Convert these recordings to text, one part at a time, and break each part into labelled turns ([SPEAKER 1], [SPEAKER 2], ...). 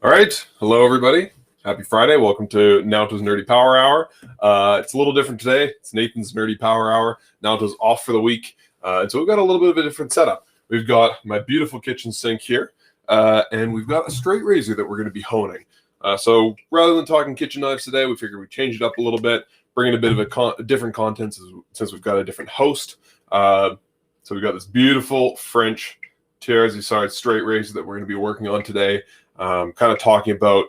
[SPEAKER 1] All right. Hello, everybody. Happy Friday. Welcome to Naoto's Nerdy Power Hour. It's a little different today. It's Nathan's Nerdy Power Hour. Naoto's off for the week. And so we've got a little bit of a different setup. We've got my beautiful kitchen sink here. And we've got a straight razor that we're going to be honing. So rather than talking kitchen knives today, we figured we'd change it up a little bit, bring in a bit of a different content since we've got a different host. So we've got this beautiful French Nagerston straight razor that we're going to be working on today. Kind of talking about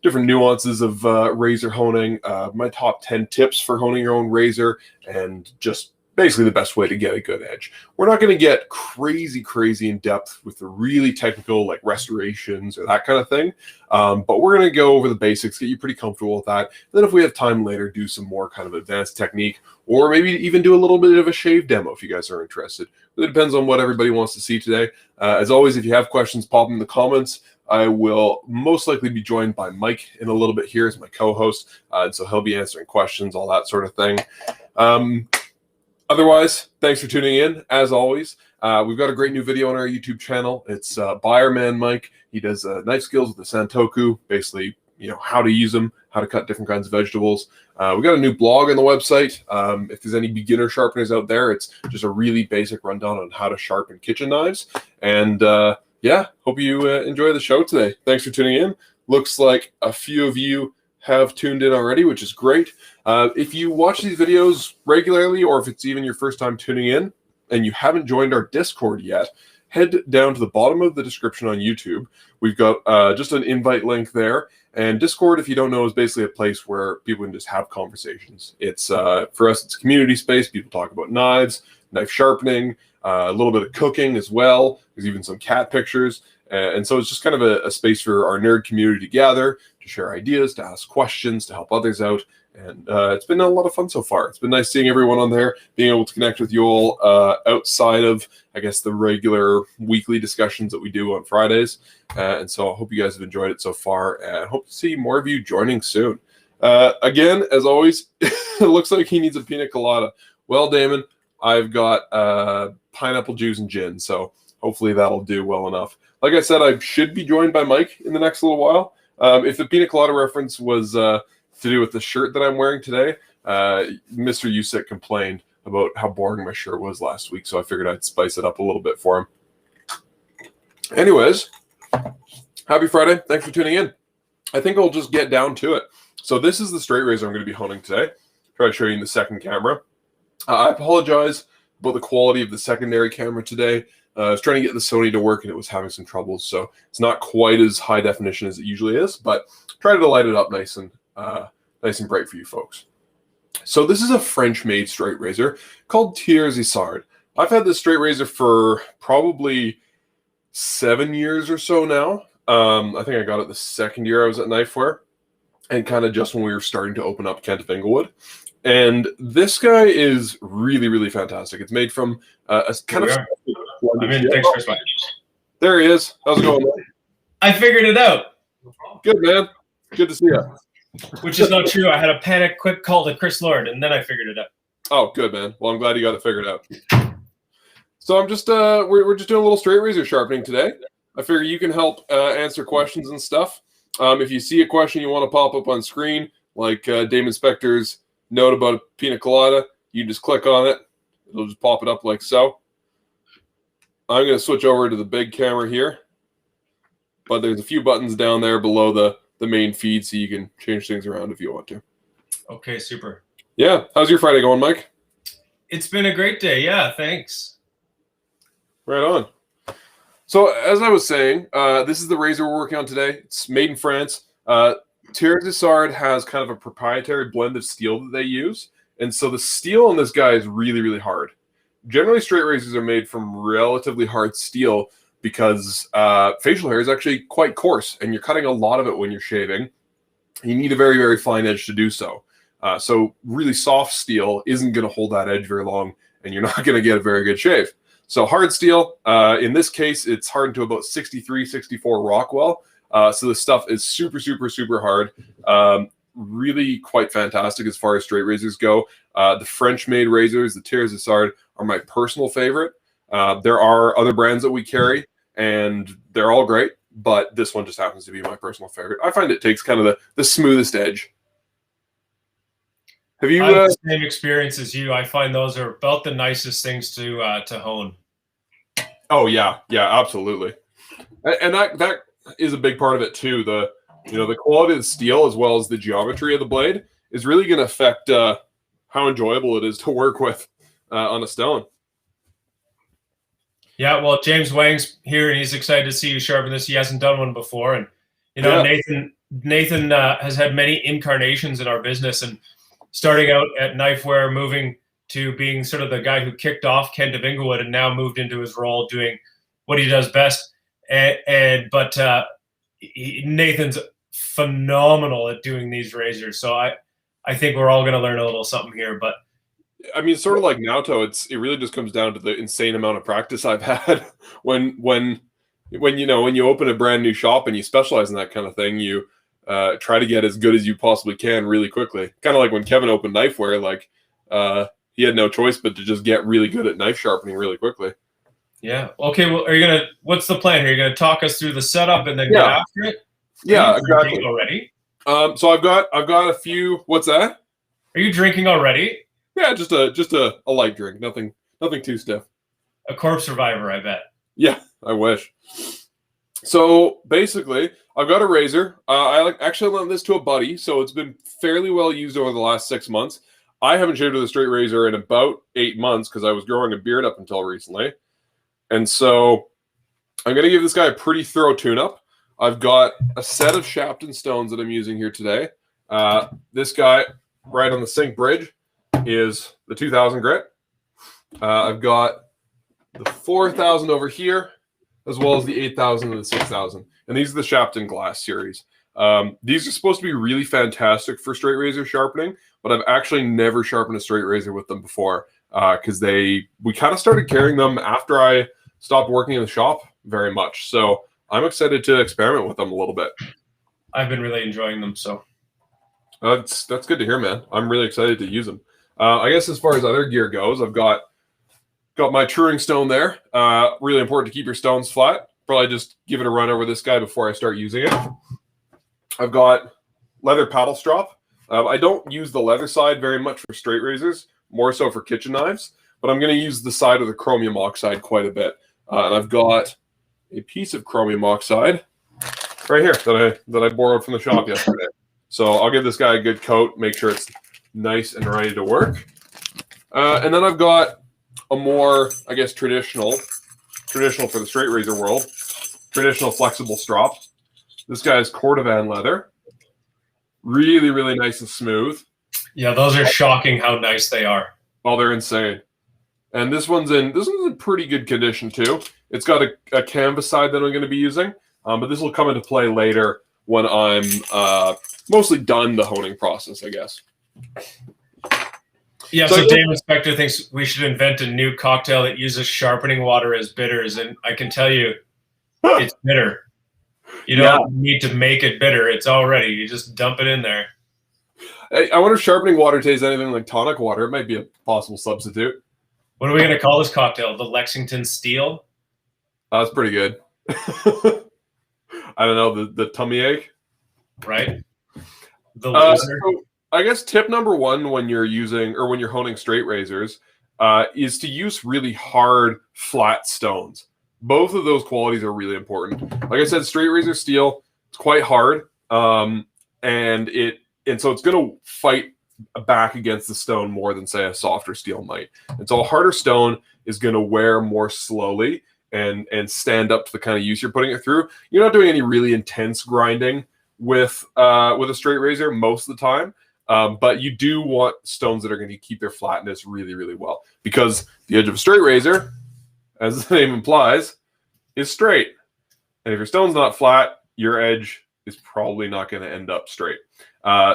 [SPEAKER 1] different nuances of razor honing, my top 10 tips for honing your own razor, and just basically the best way to get a good edge. We're not going to get crazy in depth with the really technical like restorations or that kind of thing, but we're going to go over the basics, get you pretty comfortable with that. Then if we have time later, do some more kind of advanced technique, or maybe even do a little bit of a shave demo if you guys are interested. It depends on what everybody wants to see today. As always, if you have questions, pop them in the comments. I will most likely be joined by Mike in a little bit here as my co-host, and so he'll be answering questions, all that sort of thing. Otherwise, thanks for tuning in. As always, we've got a great new video on our YouTube channel. It's by our man Mike. He does knife skills with the Santoku, basically, you know, how to use them, how to cut different kinds of vegetables. We got a new blog on the website. If there's any beginner sharpeners out there, it's just a really basic rundown on how to sharpen kitchen knives. And yeah, hope you enjoy the show today. Thanks for tuning in. Looks like a few of you have tuned in already, which is great. If you watch these videos regularly, or if it's even your first time tuning in and you haven't joined our Discord yet, head down to the bottom of the description on YouTube. We've got just an invite link there. And Discord, if you don't know, is basically a place where people can just have conversations. It's for us, it's a community space. People talk about knives, knife sharpening, a little bit of cooking as well. There's even some cat pictures. And so it's just kind of a space for our nerd community to gather, to share ideas, to ask questions, to help others out. And it's been a lot of fun so far. It's been nice seeing everyone on there, being able to connect with you all outside of, I guess, the regular weekly discussions that we do on Fridays. And so I hope you guys have enjoyed it so far, and hope to see more of you joining soon. Again, as always, it looks like he needs a pina colada. Well, Damon, I've got pineapple juice and gin, so hopefully that'll do well enough. Like I said, I should be joined by Mike in the next little while. If the pina colada reference was to do with the shirt that I'm wearing today, Mr. Usyk complained about how boring my shirt was last week, so I figured I'd spice it up a little bit for him. Anyways, happy Friday. Thanks for tuning in. I think I'll just get down to it. So this is the straight razor I'm going to be honing today. Try to show you in the second camera. I apologize about the quality of the secondary camera today. I was trying to get the Sony to work and it was having some troubles, so it's not quite as high definition as it usually is, but try to light it up nice and bright for you folks. So this is a French-made straight razor called Nagerston. I've had this straight razor for probably 7 years or so now. I think I got it the second year I was at Knifewear, and kind of just when we were starting to open up Kent of Inglewood. And this guy is really fantastic. It's made from a kind of...
[SPEAKER 2] I'm in. Thanks for much.
[SPEAKER 1] There he is. How's it going, man?
[SPEAKER 2] I figured it out.
[SPEAKER 1] Good, man. Good to see you.
[SPEAKER 2] Which is not true. I had a panic quick call to Chris Lord, and then I figured it out.
[SPEAKER 1] Oh, good, man. Well, I'm glad you got it figured out. So I'm just we're just doing a little straight razor sharpening today. I figure you can help answer questions and stuff. If you see a question you want to pop up on screen, like Damon Spector's note about a pina colada, you just click on it. It'll just pop it up like so. I'm going to switch over to the big camera here, but there's a few buttons down there below the main feed, so you can change things around if you want to.
[SPEAKER 2] Okay, super.
[SPEAKER 1] Yeah. How's your Friday going, Mike?
[SPEAKER 2] It's been a great day. Yeah, thanks.
[SPEAKER 1] Right on. So as I was saying, this is the razor we're working on today. It's made in France. Nagerston has kind of a proprietary blend of steel that they use. And so the steel on this guy is really hard. Generally, straight razors are made from relatively hard steel because facial hair is actually quite coarse, and you're cutting a lot of it when you're shaving. You need a very fine edge to do so. So really soft steel isn't going to hold that edge very long, and you're not going to get a very good shave. So hard steel, in this case, it's hardened to about 63, 64 Rockwell. So this stuff is super hard. Really quite fantastic as far as straight razors go. The French-made razors, the Nagerston, are my personal favorite. There are other brands that we carry, and they're all great. but this one just happens to be my personal favorite. I find it takes kind of the smoothest edge. Have you?
[SPEAKER 2] I have the same experience as you. I find those are about the nicest things to hone.
[SPEAKER 1] Oh yeah, absolutely, and that is a big part of it too. The quality of the steel as well as the geometry of the blade is really going to affect how enjoyable it is to work with on a stone.
[SPEAKER 2] Yeah, well, James Wang's here, and he's excited to see you sharpen this. He hasn't done one before, and Nathan has had many incarnations in our business, and starting out at Knifewear, moving to being sort of the guy who kicked off Kent of Inglewood, and now moved into his role doing what he does best. But Nathan's phenomenal at doing these razors, so I think we're all going to learn a little something here. But
[SPEAKER 1] I mean, sort of like Naoto, it really just comes down to the insane amount of practice I've had when you open a brand new shop and you specialize in that kind of thing, you try to get as good as you possibly can really quickly. Kind of like when Kevin opened Knifewear, like he had no choice but to just get really good at knife sharpening really quickly.
[SPEAKER 2] Yeah. Okay. Well, what's the plan here? Are you gonna talk us through the setup and then get after it?
[SPEAKER 1] Yeah, exactly.
[SPEAKER 2] Already?
[SPEAKER 1] So I've got a few. What's that?
[SPEAKER 2] Are you drinking already?
[SPEAKER 1] Yeah, just a light drink. Nothing too stiff.
[SPEAKER 2] A corpse survivor, I bet.
[SPEAKER 1] Yeah, I wish. So basically, I've got a razor. I actually lent this to a buddy, so it's been fairly well used over the last 6 months. I haven't shaved with a straight razor in about 8 months because I was growing a beard up until recently. And so I'm going to give this guy a pretty thorough tune-up. I've got a set of Shapton stones that I'm using here today. This guy right on the sink bridge is the 2000 grit. I've got the 4000 over here, as well as the 8000 and the 6000. And these are the Shapton glass series. These are supposed to be really fantastic for straight razor sharpening, but I've actually never sharpened a straight razor with them before because we kind of started carrying them after I stopped working in the shop very much. So I'm excited to experiment with them a little bit.
[SPEAKER 2] I've been really enjoying them. So
[SPEAKER 1] that's good to hear, man. I'm really excited to use them. I guess as far as other gear goes, I've got my truing stone there. Really important to keep your stones flat. Probably just give it a run over this guy before I start using it. I've got leather paddle strop. I don't use the leather side very much for straight razors, more so for kitchen knives, but I'm going to use the side of the chromium oxide quite a bit. And I've got a piece of chromium oxide right here that I borrowed from the shop yesterday. So I'll give this guy a good coat, make sure it's nice and ready to work. And then I've got a more, I guess, traditional for the straight razor world, traditional flexible strop. This guy's Cordovan leather. Really, really nice and smooth.
[SPEAKER 2] Yeah, those are shocking how nice they are.
[SPEAKER 1] Oh, they're insane. And this one's in pretty good condition too. It's got a canvas side that I'm going to be using, but this will come into play later when I'm mostly done the honing process, I guess.
[SPEAKER 2] Yeah, so Dave Inspector thinks we should invent a new cocktail that uses sharpening water as bitters, and I can tell you, it's bitter. You don't need to make it bitter. It's all ready. You just dump it in there.
[SPEAKER 1] Hey, I wonder if sharpening water tastes anything like tonic water. It might be a possible substitute.
[SPEAKER 2] What are we going to call this cocktail? The Lexington Steel?
[SPEAKER 1] That's pretty good. I don't know, the tummy ache.
[SPEAKER 2] Right? The loser.
[SPEAKER 1] So I guess tip number one when you're honing straight razors is to use really hard, flat stones. Both of those qualities are really important. Like I said, straight razor steel, it's quite hard, and so it's going to fight back against the stone more than, say, a softer steel might. And so a harder stone is going to wear more slowly and stand up to the kind of use you're putting it through. You're not doing any really intense grinding with a straight razor most of the time, but you do want stones that are going to keep their flatness really, really well, because the edge of a straight razor, as the name implies, is straight. And if your stone's not flat, your edge is probably not going to end up straight.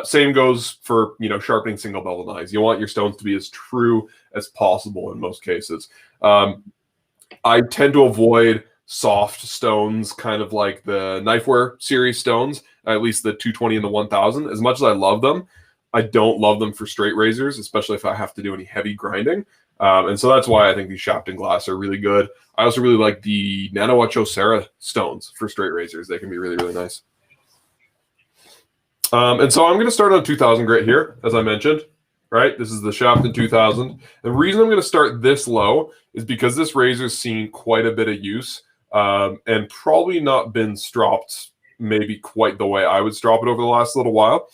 [SPEAKER 1] Same goes for sharpening single bevel knives. You want your stones to be as true as possible in most cases. I tend to avoid soft stones, kind of like the Knifewear series stones, at least the 220 and the 1000. As much as I love them, I don't love them for straight razors, especially if I have to do any heavy grinding. And so that's why I think these Sharpening glass are really good. I also really like the Naoto stones for straight razors. They can be really, really nice. And so I'm going to start on 2000 grit here, as I mentioned, right? This is the Sharpening 2000. The reason I'm going to start this low is because this razor's seen quite a bit of use and probably not been stropped maybe quite the way I would strop it over the last little while.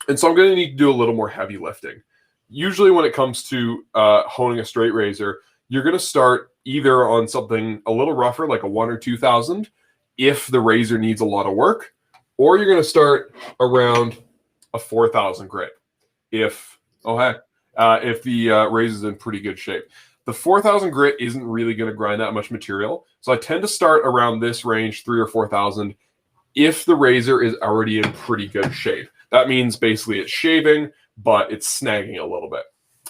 [SPEAKER 1] And so I'm going to need to do a little more heavy lifting. Usually when it comes to honing a straight razor, you're going to start either on something a little rougher, like a 1 or 2000, if the razor needs a lot of work, or you're going to start around a 4000 grit if the razor's in pretty good shape. The 4000 grit isn't really going to grind that much material, so I tend to start around this range, 3 or 4000, if the razor is already in pretty good shape. That means basically it's shaving, but it's snagging a little bit.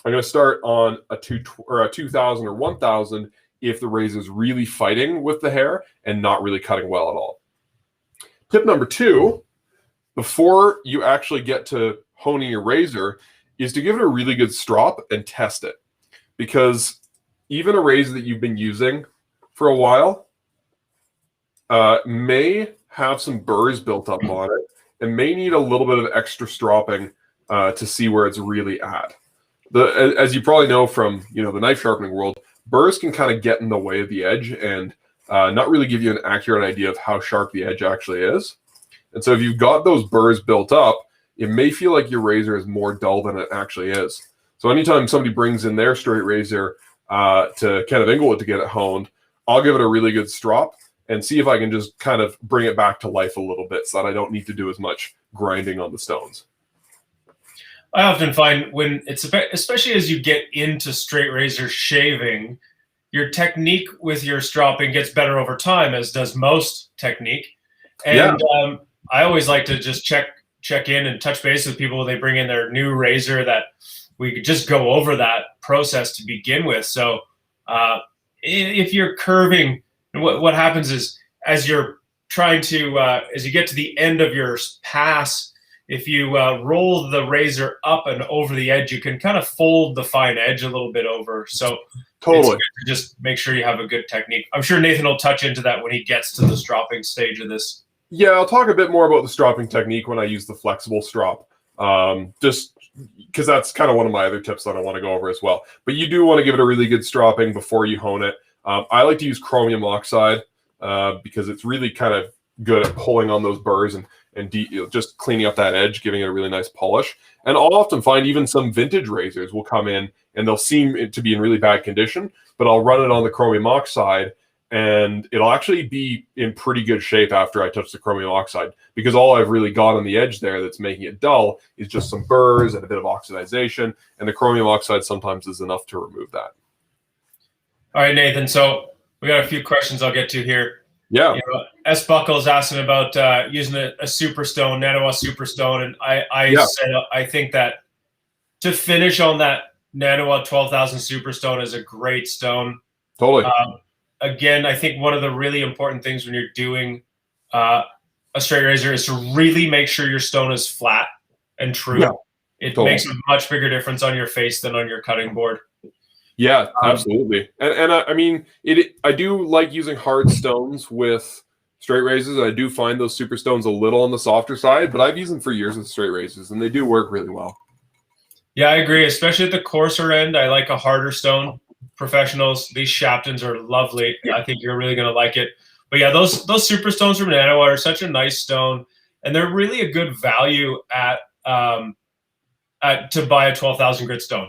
[SPEAKER 1] I'm going to start on a 2000 or 1000 if the razor is really fighting with the hair and not really cutting well at all. Tip number 2, before you actually get to honing your razor, is to give it a really good strop and test it. Because even a razor that you've been using for a while may have some burrs built up on it and may need a little bit of extra stropping to see where it's really at. As you probably know from the knife sharpening world, burrs can kind of get in the way of the edge and not really give you an accurate idea of how sharp the edge actually is. And so if you've got those burrs built up, it may feel like your razor is more dull than it actually is. So anytime somebody brings in their straight razor to kind of Inglewood to get it honed, I'll give it a really good strop and see if I can just kind of bring it back to life a little bit so that I don't need to do as much grinding on the stones.
[SPEAKER 2] I often find when it's, especially as you get into straight razor shaving, your technique with your stropping gets better over time, as does most technique. And I always like to just check in and touch base with people when they bring in their new razor, that we could just go over that process to begin with. So if you're curving, what happens is as you're trying to, as you get to the end of your pass, if you roll the razor up and over the edge, you can kind of fold the fine edge a little bit over. So totally, just make sure you have a good technique. I'm sure Nathan will touch into that when he gets to the stropping stage of this.
[SPEAKER 1] Yeah, I'll talk a bit more about the stropping technique when I use the flexible strop, just because that's kind of one of my other tips that I want to go over as well. But you do want to give it a really good stropping before you hone it. I like to use chromium oxide because it's really kind of good at pulling on those burrs and just cleaning up that edge, giving it a really nice polish. And I'll often find even some vintage razors will come in and they'll seem to be in really bad condition, but I'll run it on the chromium oxide and it'll actually be in pretty good shape after I touch the chromium oxide, because all I've really got on the edge there that's making it dull is just some burrs and a bit of oxidization, and the chromium oxide sometimes is enough to remove that.
[SPEAKER 2] All right, Nathan, so we got a few questions I'll get to here.
[SPEAKER 1] Yeah.
[SPEAKER 2] S. Buckle is asking about using a Superstone, Naoto Superstone, and I said I think that to finish on that Naoto 12,000 Superstone is a great stone.
[SPEAKER 1] Totally.
[SPEAKER 2] Again, I think one of the really important things when you're doing a straight razor is to really make sure your stone is flat and true. Yeah, it makes a much bigger difference on your face than on your cutting board.
[SPEAKER 1] Yeah, absolutely. And I mean, I do like using hard stones with straight razors. I do find those super stones a little on the softer side, but I've used them for years with straight razors, and they do work really well.
[SPEAKER 2] Yeah, I agree. Especially at the coarser end, I like a harder stone. Professionals, these Sharptons are lovely. Yeah. I think you're really going to like it. But yeah, those super stones from Naoto are such a nice stone, and they're really a good value at to buy a 12,000 grit stone.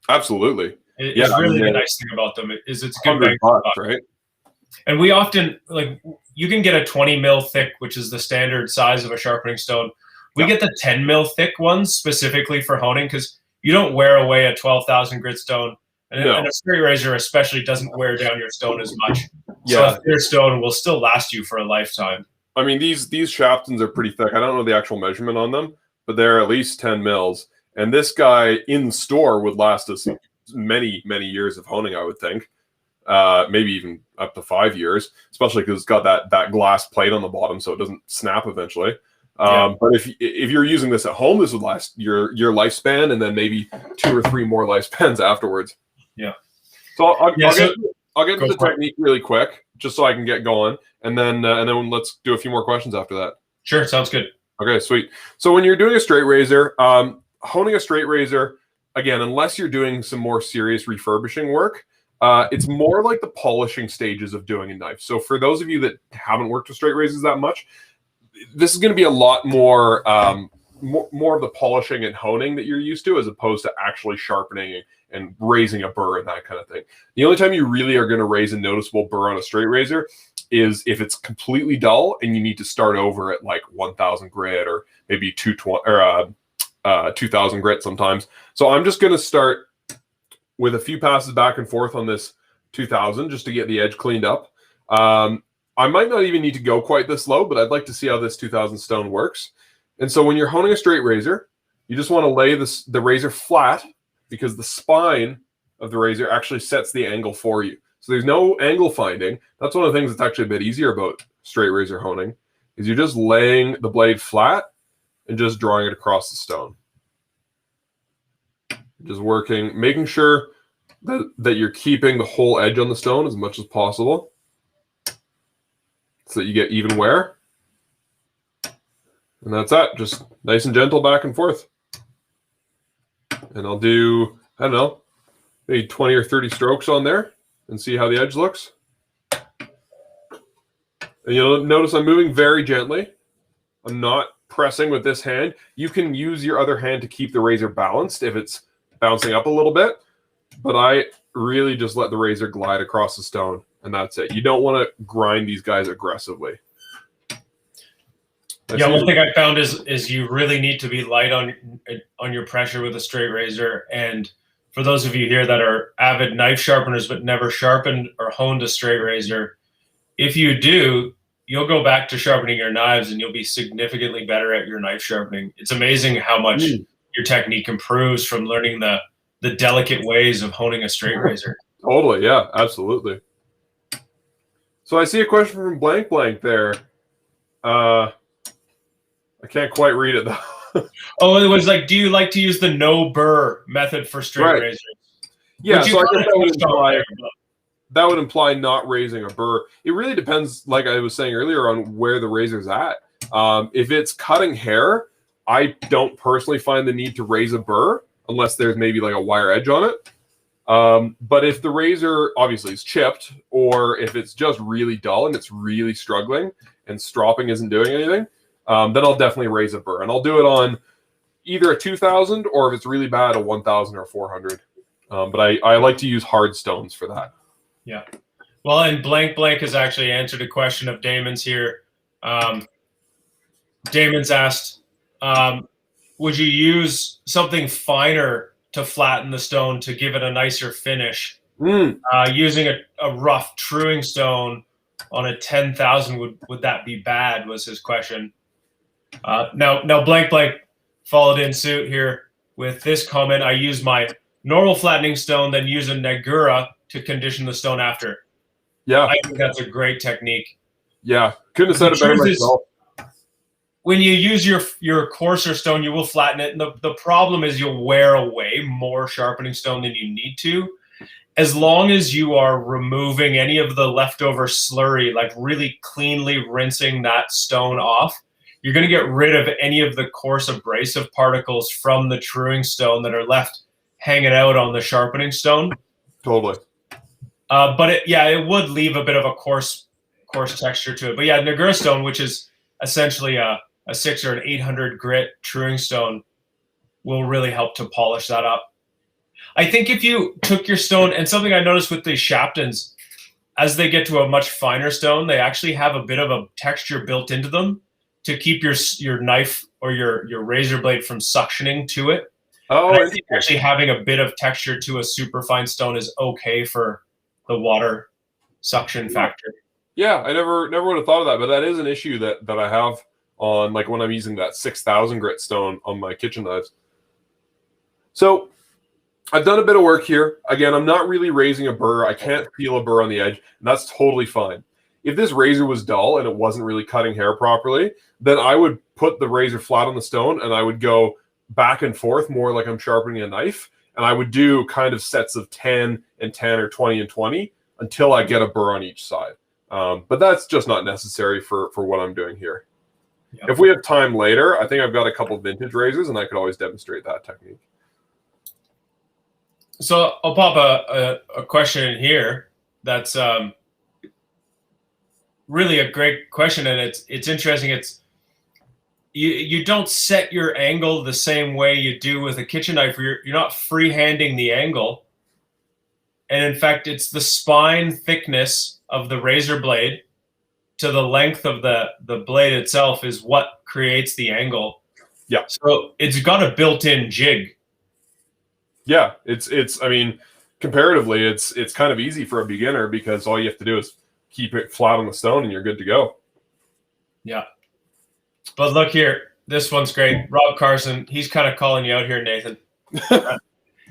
[SPEAKER 1] Absolutely.
[SPEAKER 2] It's really the nice thing about them is it's good bang for buck, right? And we often, like, you can get a 20 mil thick, which is the standard size of a sharpening stone. We get the 10 mil thick ones specifically for honing because you don't wear away a 12,000 grit stone. And a straight razor especially doesn't wear down your stone as much. So a thinner stone will still last you for a lifetime.
[SPEAKER 1] I mean, these Sharptons are pretty thick. I don't know the actual measurement on them, but they're at least 10 mils. And this guy in store would last us many, many years of honing, I would think. Maybe even up to 5 years, especially because it's got that glass plate on the bottom so it doesn't snap eventually. But if you're using this at home, this would last your lifespan, and then maybe 2 or 3 more lifespans afterwards.
[SPEAKER 2] Yeah.
[SPEAKER 1] So I'll get into the technique really quick, just so I can get going, and then let's do a few more questions after that.
[SPEAKER 2] Sure, sounds good.
[SPEAKER 1] Okay, sweet. So when you're doing a straight razor, honing a straight razor, again, unless you're doing some more serious refurbishing work, it's more like the polishing stages of doing a knife. So for those of you that haven't worked with straight razors that much, this is going to be a lot more more of the polishing and honing that you're used to, as opposed to actually sharpening and raising a burr and that kind of thing. The only time you really are going to raise a noticeable burr on a straight razor is if it's completely dull and you need to start over at like 1,000 grit or maybe 2,000 grit sometimes. So I'm just going to start with a few passes back and forth on this 2,000 just to get the edge cleaned up. I might not even need to go quite this low, but I'd like to see how this 2,000 stone works. And so when you're honing a straight razor, you just want to lay the razor flat, because the spine of the razor actually sets the angle for you. So there's no angle finding. That's one of the things that's actually a bit easier about straight razor honing, is you're just laying the blade flat and just drawing it across the stone. Just working, making sure that you're keeping the whole edge on the stone as much as possible, so that you get even wear. And that's that. Just nice and gentle back and forth. And I'll do, I don't know, maybe 20 or 30 strokes on there and see how the edge looks. And you'll notice I'm moving very gently. I'm not pressing with this hand. You can use your other hand to keep the razor balanced if it's bouncing up a little bit, but I really just let the razor glide across the stone, and that's it. You don't want to grind these guys aggressively.
[SPEAKER 2] One thing I found is you really need to be light on your pressure with a straight razor. And for those of you here that are avid knife sharpeners but never sharpened or honed a straight razor, if you do, you'll go back to sharpening your knives and you'll be significantly better at your knife sharpening. It's amazing how much your technique improves from learning the delicate ways of honing a straight razor.
[SPEAKER 1] Totally, yeah, absolutely. So I see a question from Blank Blank there. I can't quite read it though.
[SPEAKER 2] Oh, it was like, do you like to use the no burr method for straight razors?
[SPEAKER 1] Yeah, so I guess that would imply not raising a burr. It really depends, like I was saying earlier, on where the razor's at. If it's cutting hair, I don't personally find the need to raise a burr unless there's maybe like a wire edge on it. But if the razor obviously is chipped, or if it's just really dull and it's really struggling and stropping isn't doing anything, then I'll definitely raise a burr. And I'll do it on either a 2,000, or if it's really bad, a 1,000 or 400. But I like to use hard stones for that.
[SPEAKER 2] Yeah. Well, and Blank Blank has actually answered a question of Damon's here. Damon's asked, would you use something finer to flatten the stone to give it a nicer finish? Using a rough truing stone on a 10,000, would that be bad, was his question. Now Blank Blank followed in suit here with this comment: I use my normal flattening stone, then use a Negura to condition the stone after. Yeah, I think that's a great technique.
[SPEAKER 1] Yeah, couldn't have said it better myself.
[SPEAKER 2] When you use your coarser stone, you will flatten it. And the problem is you'll wear away more sharpening stone than you need to. As long as you are removing any of the leftover slurry, like really cleanly rinsing that stone off, you're going to get rid of any of the coarse abrasive particles from the truing stone that are left hanging out on the sharpening stone.
[SPEAKER 1] Totally.
[SPEAKER 2] But it would leave a bit of a coarse texture to it. But yeah, Negerstone, which is essentially a 600 or an 800 grit truing stone, will really help to polish that up. I think if you took your stone, and something I noticed with these Shaptons, as they get to a much finer stone, they actually have a bit of a texture built into them to keep your knife or your razor blade from suctioning to it. Oh, I think actually having a bit of texture to a super fine stone is okay for the water suction factor.
[SPEAKER 1] Yeah, I never would have thought of that, but that is an issue that I have on, like, when I'm using that 6,000 grit stone on my kitchen knives. So I've done a bit of work here. Again, I'm not really raising a burr. I can't feel a burr on the edge, and that's totally fine. if this razor was dull and it wasn't really cutting hair properly, then I would put the razor flat on the stone and I would go back and forth more like I'm sharpening a knife. And I would do kind of sets of 10 and 10 or 20 and 20 until I get a burr on each side. But that's just not necessary for what I'm doing here. Yep. If we have time later, I think I've got a couple vintage razors and I could always demonstrate that technique.
[SPEAKER 2] So I'll pop a question in here that's really a great question, and it's interesting. It's you don't set your angle the same way you do with a kitchen knife. You're not freehanding the angle, and in fact, it's the spine thickness of the razor blade to the length of the blade itself is what creates the angle.
[SPEAKER 1] Yeah.
[SPEAKER 2] So it's got a built-in jig.
[SPEAKER 1] Yeah, it's. I mean, comparatively, it's kind of easy for a beginner because all you have to do is keep it flat on the stone and you're good to go.
[SPEAKER 2] Yeah. But look here, this one's great. Rob Carson, he's kind of calling you out here, Nathan.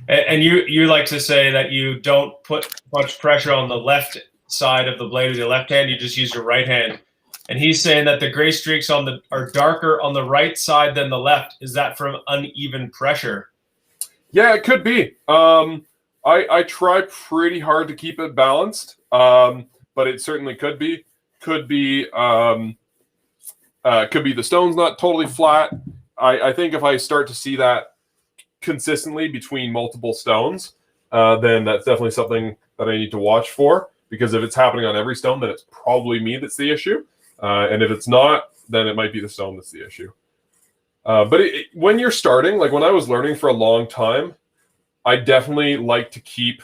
[SPEAKER 2] And you like to say that you don't put much pressure on the left side of the blade with your left hand, you just use your right hand. And he's saying that the gray streaks are darker on the right side than the left. Is that from uneven pressure?
[SPEAKER 1] Yeah, it could be. I try pretty hard to keep it balanced, but it certainly could be. Could be the stone's not totally flat. I think if I start to see that consistently between multiple stones, then that's definitely something that I need to watch for. Because if it's happening on every stone, then it's probably me that's the issue. And if it's not, then it might be the stone that's the issue. But when you're starting, like when I was learning for a long time, I definitely like to keep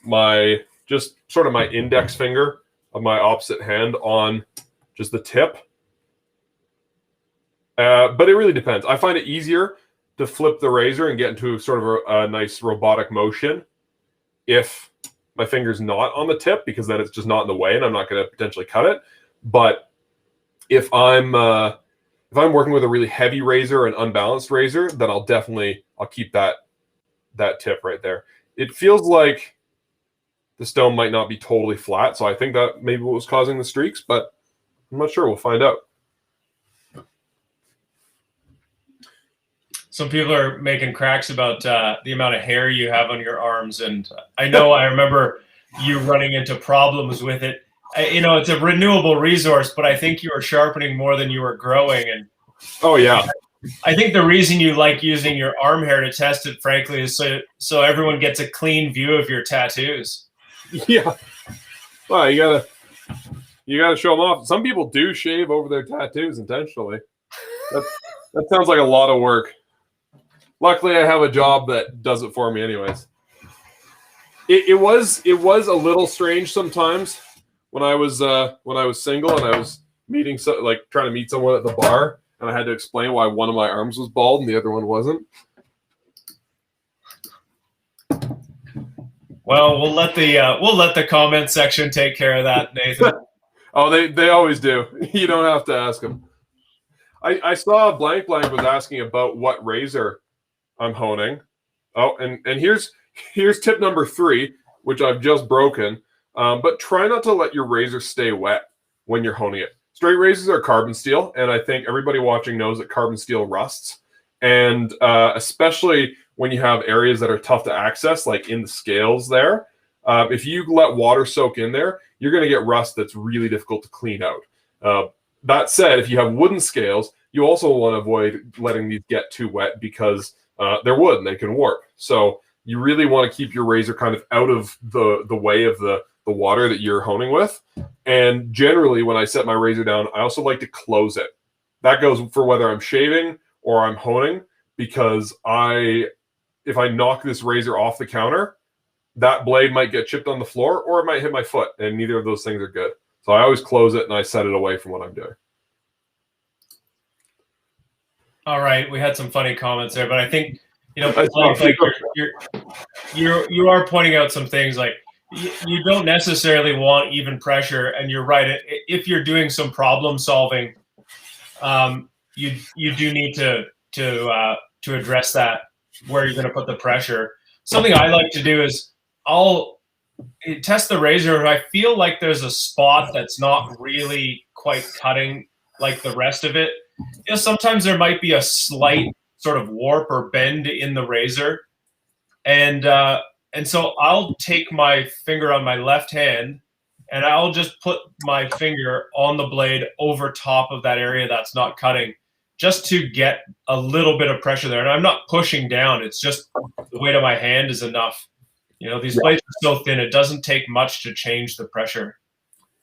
[SPEAKER 1] my index finger of my opposite hand on just the tip. But it really depends. I find it easier to flip the razor and get into sort of a nice robotic motion if my finger's not on the tip, because then it's just not in the way and I'm not going to potentially cut it. But if I'm working with a really heavy razor, an unbalanced razor, then I'll keep that tip right there. It feels like the stone might not be totally flat, so I think that maybe what was causing the streaks, but I'm not sure. We'll find out.
[SPEAKER 2] Some people are making cracks about the amount of hair you have on your arms, and I remember you running into problems with it. It's a renewable resource, but I think you were sharpening more than you were growing. And
[SPEAKER 1] oh yeah,
[SPEAKER 2] I think the reason you like using your arm hair to test it, frankly, is so everyone gets a clean view of your tattoos.
[SPEAKER 1] Yeah, well, you gotta show them off. Some people do shave over their tattoos intentionally. That sounds like a lot of work. Luckily, I have a job that does it for me anyways. It was a little strange sometimes when I was single and I was trying to meet someone at the bar, and I had to explain why one of my arms was bald and the other one wasn't.
[SPEAKER 2] Well, we'll let the comment section take care of that, Nathan.
[SPEAKER 1] Oh, they always do. You don't have to ask them. I saw Blank was asking about what razor I'm honing. Oh, and here's tip number 3, which I've just broken. But try not to let your razor stay wet when you're honing it. Straight razors are carbon steel, and I think everybody watching knows that carbon steel rusts. And especially when you have areas that are tough to access, like in the scales there, if you let water soak in there, you're going to get rust that's really difficult to clean out. That said, if you have wooden scales, you also want to avoid letting these get too wet because they're wood and they can warp. So you really want to keep your razor kind of out of the way of the water that you're honing with. And generally, when I set my razor down, I also like to close it. That goes for whether I'm shaving or I'm honing, because if I knock this razor off the counter, that blade might get chipped on the floor or it might hit my foot, and neither of those things are good. So I always close it and I set it away from what I'm doing.
[SPEAKER 2] All right, we had some funny comments there, but I think like you are pointing out some things like you don't necessarily want even pressure, and you're right. If you're doing some problem solving, you do need to address that where you're going to put the pressure. Something I like to do is I'll test the razor, and I feel like there's a spot that's not really quite cutting like the rest of it. Sometimes there might be a slight sort of warp or bend in the razor, and so I'll take my finger on my left hand, and I'll just put my finger on the blade over top of that area that's not cutting, just to get a little bit of pressure there. And I'm not pushing down. It's just the weight of my hand is enough. These blades are so thin, it doesn't take much to change the pressure.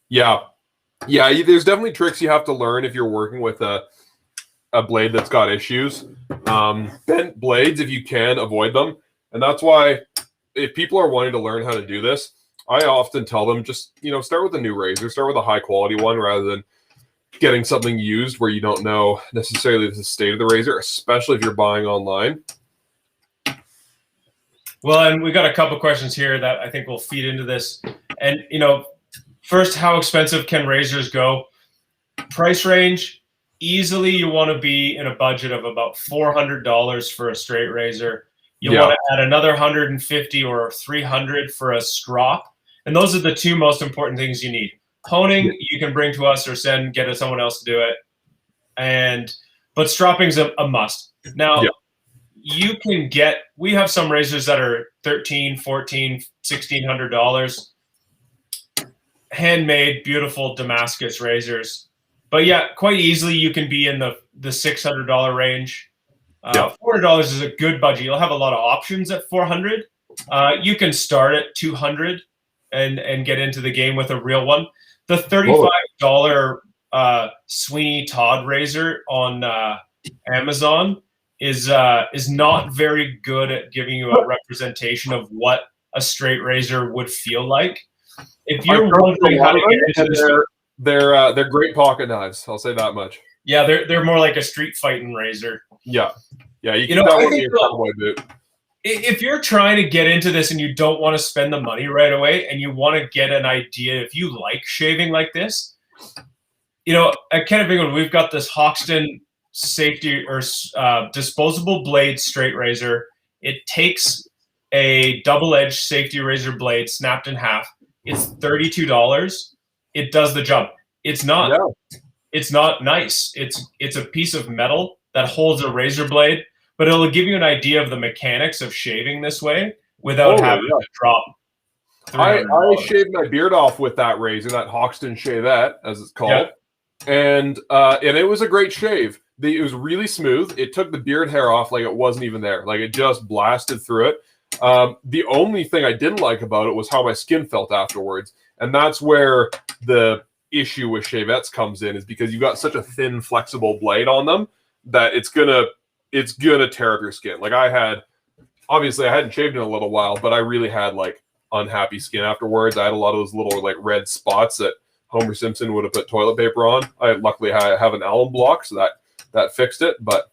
[SPEAKER 1] Yeah. There's definitely tricks you have to learn if you're working with a blade that's got issues. Bent blades, if you can, avoid them. And that's why if people are wanting to learn how to do this, I often tell them just, start with a new razor, start with a high quality one rather than getting something used where you don't know necessarily the state of the razor, especially if you're buying online.
[SPEAKER 2] Well, and we got a couple questions here that I think will feed into this. And, first, how expensive can razors go? Price range, easily you want to be in a budget of about $400 for a straight razor. You want to add another $150 or $300 for a strop. And those are the two most important things you need. Honing, you can bring to us or get someone else to do it. But stropping's a must. Now, you can we have some razors that are $1,300, $1,400, $1,600. Handmade, beautiful Damascus razors. But quite easily you can be in the $600 range. $400 is a good budget. You'll have a lot of options at $400. You can start at $200 and get into the game with a real one. The $35 Sweeney Todd razor on Amazon is not very good at giving you a representation of what a straight razor would feel like. If you're wondering how to get into this,
[SPEAKER 1] they're great pocket knives. I'll say that much.
[SPEAKER 2] Yeah, they're more like a street fighting razor.
[SPEAKER 1] Yeah. You can tell with your cowboy boot.
[SPEAKER 2] If you're trying to get into this and you don't want to spend the money right away and you want to get an idea if you like shaving like this, at Kenneth Inglewood, we've got this Hoxton safety or disposable blade straight razor. It takes a double-edged safety razor blade snapped in half. It's $32. It does the job. It's not nice. It's a piece of metal that holds a razor blade, but it'll give you an idea of the mechanics of shaving this way without having to drop.
[SPEAKER 1] I shaved my beard off with that razor, that Hoxton Shavette, as it's called, and it was a great shave. It was really smooth. It took the beard hair off like it wasn't even there. Like it just blasted through it. The only thing I didn't like about it was how my skin felt afterwards, and that's where the issue with shavettes comes in, is because you got such a thin, flexible blade on them that it's gonna tear up your skin. Like I hadn't shaved in a little while, but I really had like unhappy skin afterwards. I had a lot of those little like red spots that Homer Simpson would have put toilet paper on. Luckily I have an alum block, so that fixed it. But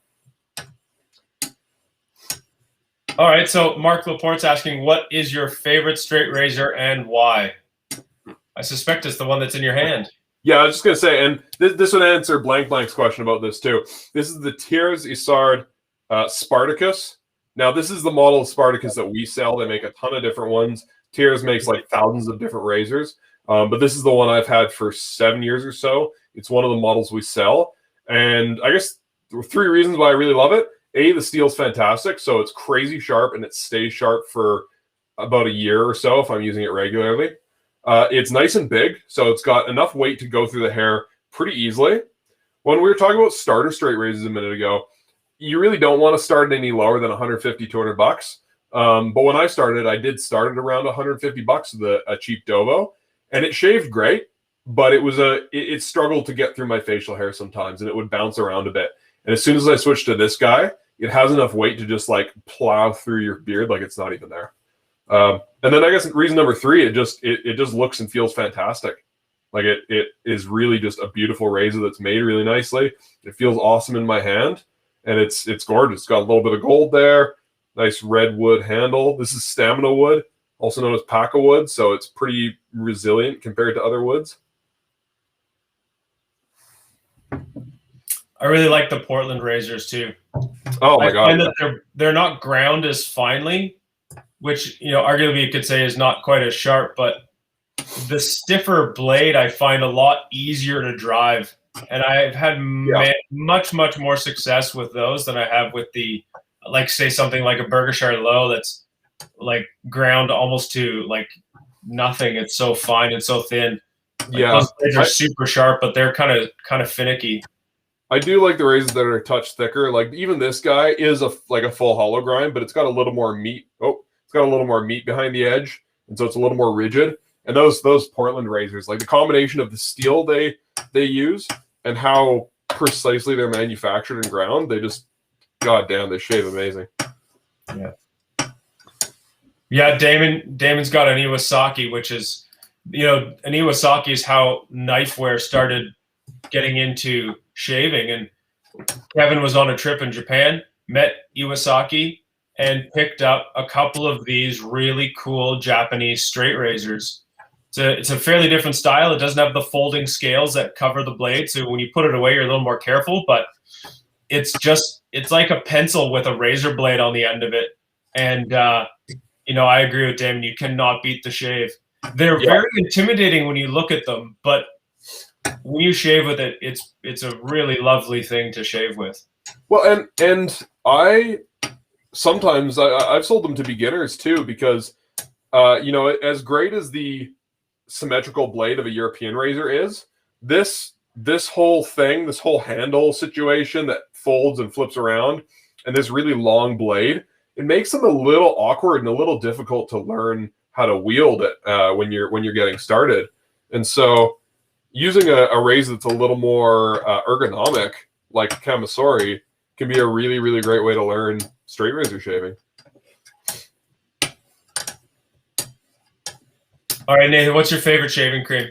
[SPEAKER 2] all right, so Mark Laporte's asking, what is your favorite straight razor and why? I suspect it's the one that's in your hand.
[SPEAKER 1] Yeah, I was just going to say, and this would answer Blank's question about this too. This is the Thiers Isard Spartacus. Now, this is the model of Spartacus that we sell. They make a ton of different ones. Thiers makes like thousands of different razors. But this is the one I've had for 7 years or so. It's one of the models we sell. And I guess there were 3 reasons why I really love it. A, the steel's fantastic. So it's crazy sharp and it stays sharp for about a year or so if I'm using it regularly. It's nice and big, so it's got enough weight to go through the hair pretty easily. When we were talking about starter straight razors a minute ago, you really don't want to start it any lower than $150, $200. But when I started, I did start it around $150 with a cheap Dovo, and it shaved great, but it struggled to get through my facial hair sometimes, and it would bounce around a bit. And as soon as I switched to this guy, it has enough weight to just like plow through your beard like it's not even there. And then I guess reason number 3, it just looks and feels fantastic. Like it is really just a beautiful razor that's made really nicely. It feels awesome in my hand, and it's gorgeous. It's got a little bit of gold there, nice red wood handle. This is stamina wood, also known as Paca wood, so it's pretty resilient compared to other woods.
[SPEAKER 2] I really like the Portland razors too.
[SPEAKER 1] Oh my God!
[SPEAKER 2] I find that they're not ground as finely, which, you know, arguably you could say is not quite as sharp, but the stiffer blade I find a lot easier to drive. And I've had much more success with those than I have with the, like, say something like a Berkshire Low that's like ground almost to like nothing. It's so fine and so thin. Like, those blades are super sharp, but they're kind of finicky.
[SPEAKER 1] I do like the razors that are a touch thicker. Like even this guy is a full hollow grind, but it's got a little more meat. Oh, it's got a little more meat behind the edge, and so it's a little more rigid. And those Portland razors, like the combination of the steel they use and how precisely they're manufactured and ground, they just, goddamn, they shave amazing.
[SPEAKER 2] Yeah. Yeah, Damon's got an Iwasaki, which is, you know, an Iwasaki is how Knifewear started getting into shaving. And Kevin was on a trip in Japan, met Iwasaki, and picked up a couple of these really cool Japanese straight razors. It's a fairly different style. It doesn't have the folding scales that cover the blade, so when you put it away, you're a little more careful. But it's like a pencil with a razor blade on the end of it. And you know, I agree with Damon. You cannot beat the shave. They're very intimidating when you look at them, but when you shave with it, it's a really lovely thing to shave with.
[SPEAKER 1] Well, and I sometimes I've sold them to beginners too, because you know, as great as the symmetrical blade of a European razor is, this whole thing, this whole handle situation that folds and flips around, and this really long blade, it makes them a little awkward and a little difficult to learn how to wield it when you're getting started. And so using a razor that's a little more ergonomic, like Camisore, can be a really, really great way to learn straight razor shaving.
[SPEAKER 2] All right, Nathan, what's your favorite shaving cream?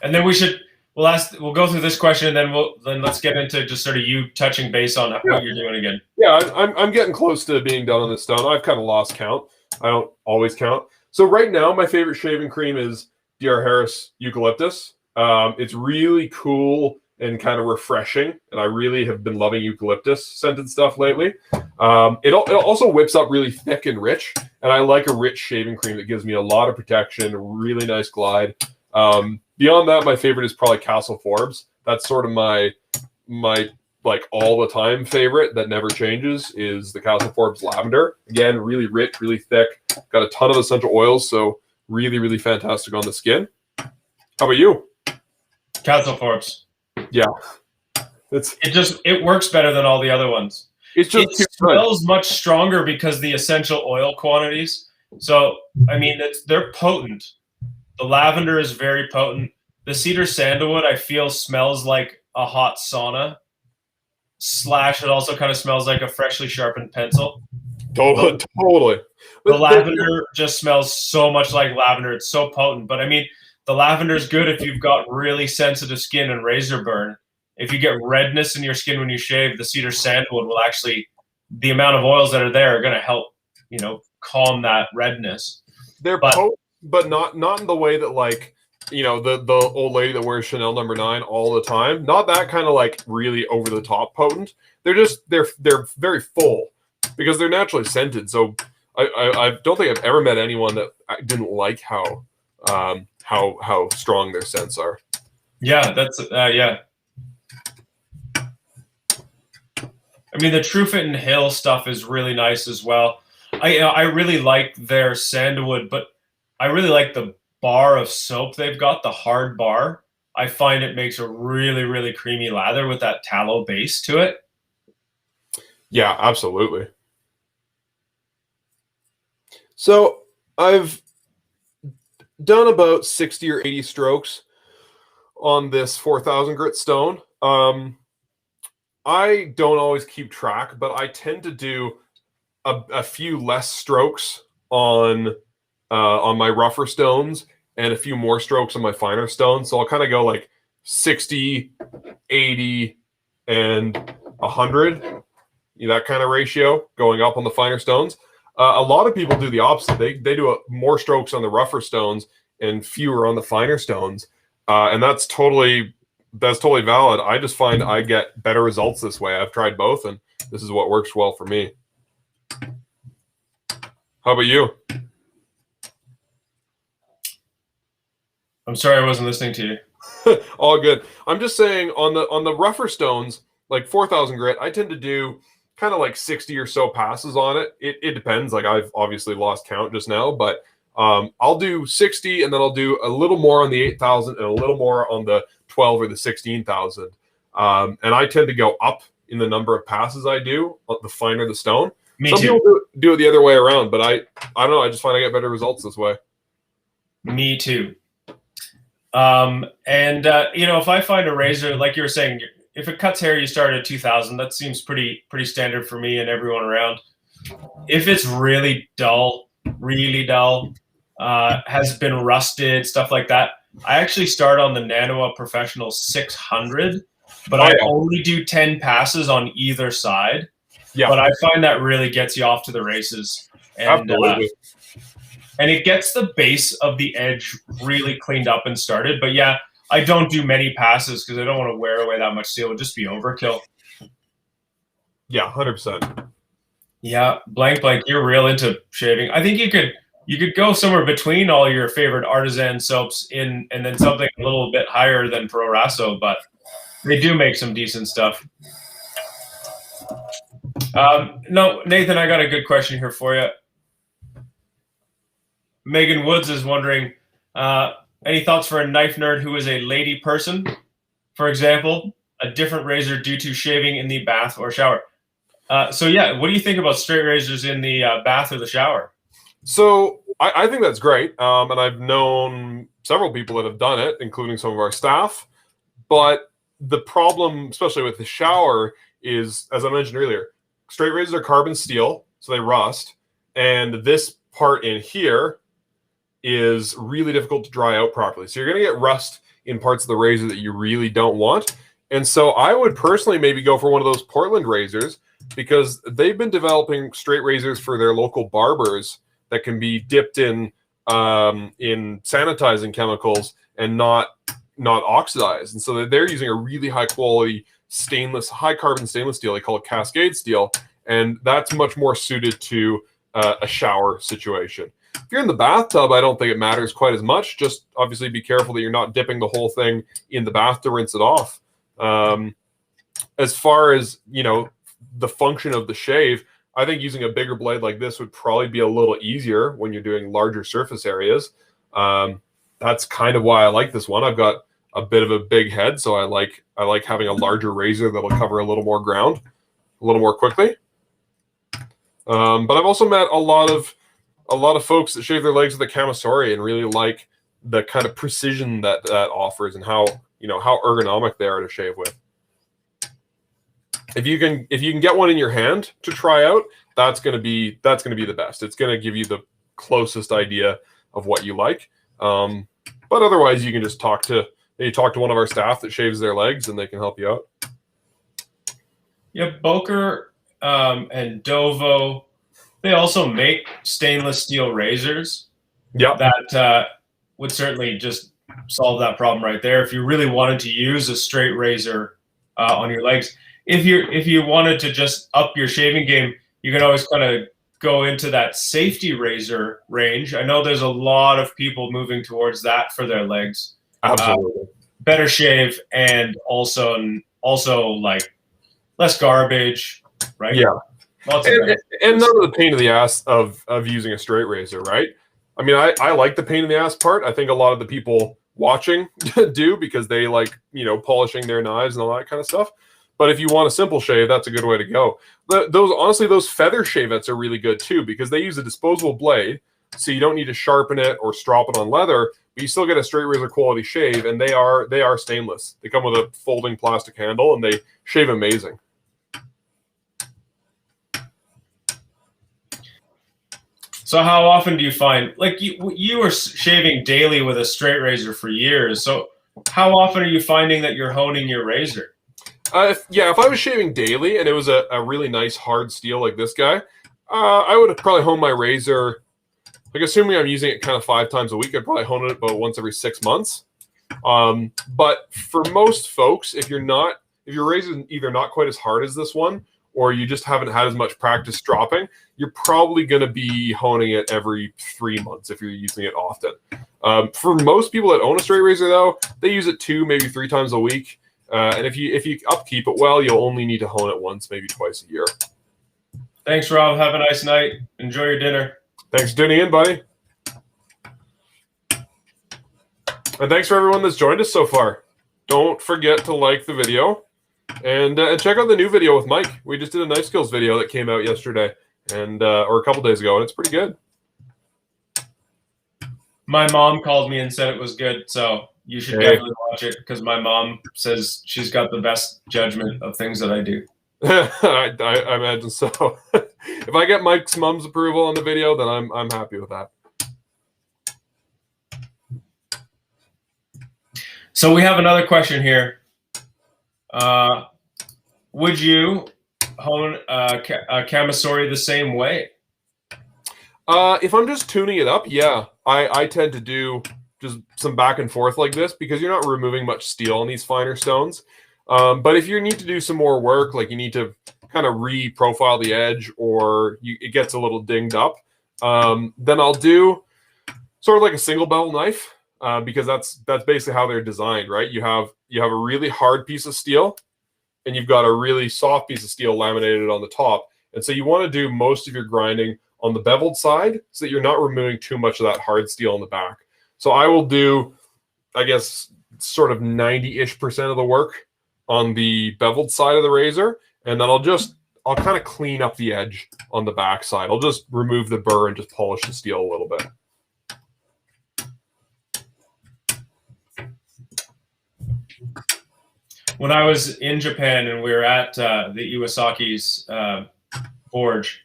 [SPEAKER 2] And then we'll go through this question, and then let's get into just sort of you touching base on what you're doing again.
[SPEAKER 1] Yeah, I'm getting close to being done on this stone. I've kind of lost count. I don't always count. So right now, my favorite shaving cream is D.R. Harris Eucalyptus. It's really cool and kind of refreshing, and I really have been loving eucalyptus scented stuff lately. It also whips up really thick and rich, and I like a rich shaving cream that gives me a lot of protection, really nice glide. Beyond that, my favorite is probably Castle Forbes. That's sort of my like all the time favorite that never changes is the Castle Forbes Lavender. Again, really rich, really thick, got a ton of essential oils, so really, really fantastic on the skin. How about you?
[SPEAKER 2] Castle Forbes.
[SPEAKER 1] Yeah.
[SPEAKER 2] It works better than all the other ones. It smells much stronger because the essential oil quantities. So, I mean, they're potent. The lavender is very potent. The cedar sandalwood, I feel, smells like a hot sauna. It also kind of smells like a freshly sharpened pencil.
[SPEAKER 1] Totally.
[SPEAKER 2] The lavender just smells so much like lavender. It's so potent. But I mean, the lavender is good if you've got really sensitive skin and razor burn. If you get redness in your skin when you shave, the cedar sandalwood will actually, the amount of oils that are there are going to help, you know, calm that redness.
[SPEAKER 1] They're potent, but not in the way that, like, you know, the old lady that wears Chanel No. 9 all the time. Not that kind of like really over the top potent. They're very full because they're naturally scented. So I don't think I've ever met anyone that didn't like how strong their scents are.
[SPEAKER 2] Yeah, that's yeah. I mean, the Truefit and Hill stuff is really nice as well. I really like their sandalwood, but I really like the bar of soap they've got, the hard bar. I find it makes a really, really creamy lather with that tallow base to it.
[SPEAKER 1] Yeah, absolutely. So I've done about 60 or 80 strokes on this 4,000 grit stone. I don't always keep track, but I tend to do a few less strokes on my rougher stones and a few more strokes on my finer stones. So I'll kind of go like 60, 80, and 100, that kind of ratio going up on the finer stones. A lot of people do the opposite. They do more strokes on the rougher stones and fewer on the finer stones. And that's totally valid. I just find I get better results this way. I've tried both, and this is what works well for me. How about you?
[SPEAKER 2] I'm sorry, I wasn't listening to you.
[SPEAKER 1] All good. I'm just saying on the rougher stones, like 4,000 grit, I tend to do kind of like 60 or so passes on it. It depends. Like I've obviously lost count just now, but I'll do 60 and then I'll do a little more on the 8,000 and a little more on the 12 or the 16,000. And I tend to go up in the number of passes I do, the finer the stone.
[SPEAKER 2] Me
[SPEAKER 1] Some
[SPEAKER 2] too.
[SPEAKER 1] people do it the other way around, but I don't know. I just find I get better results this way.
[SPEAKER 2] Me too. If I find a razor, like you were saying, if it cuts hair, you start at 2,000. That seems pretty standard for me and everyone around. If it's really dull, has been rusted, stuff like that, I actually start on the Naoto Professional 600, but I only do 10 passes on either side. Yeah. But I find that really gets you off to the races. And, and it gets the base of the edge really cleaned up and started. But yeah, I don't do many passes because I don't want to wear away that much steel. It would just be overkill.
[SPEAKER 1] Yeah, 100%.
[SPEAKER 2] Yeah, blank, you're real into shaving. I think you could go somewhere between all your favorite artisan soaps and then something a little bit higher than Pro Raso, but they do make some decent stuff. No, Nathan, I got a good question here for you. Megan Woods is wondering, any thoughts for a knife nerd who is a lady person? For example, a different razor due to shaving in the bath or shower. So yeah, what do you think about straight razors in the bath or the shower?
[SPEAKER 1] So I think that's great. And I've known several people that have done it, including some of our staff. But the problem, especially with the shower, is, as I mentioned earlier, straight razors are carbon steel, so they rust. And this part in here is really difficult to dry out properly. So you're going to get rust in parts of the razor that you really don't want. And so I would personally maybe go for one of those Portland razors, because they've been developing straight razors for their local barbers that can be dipped in sanitizing chemicals and not oxidized. And so they're using a really high quality high carbon stainless steel. They call it Cascade steel, and that's much more suited to a shower situation. If you're in the bathtub, I don't think it matters quite as much. Just obviously be careful that you're not dipping the whole thing in the bath to rinse it off. As far as, the function of the shave, I think using a bigger blade like this would probably be a little easier when you're doing larger surface areas. That's kind of why I like this one. I've got a bit of a big head, so I like having a larger razor that'll cover a little more ground a little more quickly. But I've also met a lot of folks that shave their legs with a Camisore and really like the kind of precision that offers and how ergonomic they are to shave with. If you can get one in your hand to try out, that's gonna be the best. It's gonna give you the closest idea of what you like. But otherwise, you can just talk to one of our staff that shaves their legs, and they can help you out.
[SPEAKER 2] Yeah, Boker and Dovo, they also make stainless steel razors.
[SPEAKER 1] Yeah,
[SPEAKER 2] that would certainly just solve that problem right there. If you really wanted to use a straight razor on your legs, if you wanted to just up your shaving game, you can always kind of go into that safety razor range. I know there's a lot of people moving towards that for their legs.
[SPEAKER 1] Absolutely.
[SPEAKER 2] Better shave and also like less garbage, right?
[SPEAKER 1] Yeah. And none of the pain in the ass of using a straight razor, right? I mean, I like the pain in the ass part. I think a lot of the people watching do, because they like, polishing their knives and all that kind of stuff. But if you want a simple shave, that's a good way to go. Those feather shavettes are really good too, because they use a disposable blade, so you don't need to sharpen it or strop it on leather, but you still get a straight razor quality shave, and they are stainless. They come with a folding plastic handle, and they shave amazing.
[SPEAKER 2] So how often do you find, like you were shaving daily with a straight razor for years, so how often are you finding that you're honing your razor?
[SPEAKER 1] If I was shaving daily and it was a really nice hard steel like this guy, I would probably hone my razor, like assuming I'm using it kind of 5 times a week, I'd probably hone it about once every 6 months. But for most folks, if your razor is either not quite as hard as this one, or you just haven't had as much practice stropping, you're probably going to be honing it every 3 months if you're using it often. For most people that own a straight razor, though, they use it 2, maybe 3 times a week. And if you upkeep it well, you'll only need to hone it once, maybe twice a year.
[SPEAKER 2] Thanks, Rob. Have a nice night. Enjoy your dinner.
[SPEAKER 1] Thanks for tuning in, buddy. And thanks for everyone that's joined us so far. Don't forget to like the video and check out the new video with Mike. We just did a knife skills video that came out yesterday and or a couple days ago, and it's pretty good.
[SPEAKER 2] My mom called me and said it was good, so you should definitely watch it because my mom says she's got the best judgment of things that I do.
[SPEAKER 1] I imagine so. If I get Mike's mom's approval on the video, then I'm happy with that.
[SPEAKER 2] So we have another question here. Would you hone a Camisore the same way?
[SPEAKER 1] If I'm just tuning it up, yeah. I tend to do just some back and forth like this because you're not removing much steel on these finer stones. But if you need to do some more work, like you need to kind of re-profile the edge or it gets a little dinged up, then I'll do sort of like a single bevel knife. Because that's basically how they're designed, right? You have a really hard piece of steel, and you've got a really soft piece of steel laminated on the top. And so you want to do most of your grinding on the beveled side, so that you're not removing too much of that hard steel in the back. So I will do, I guess, sort of 90-ish% of the work on the beveled side of the razor, and then I'll kind of clean up the edge on the back side. I'll just remove the burr and just polish the steel a little bit.
[SPEAKER 2] When I was in Japan and we were at the Iwasaki's forge,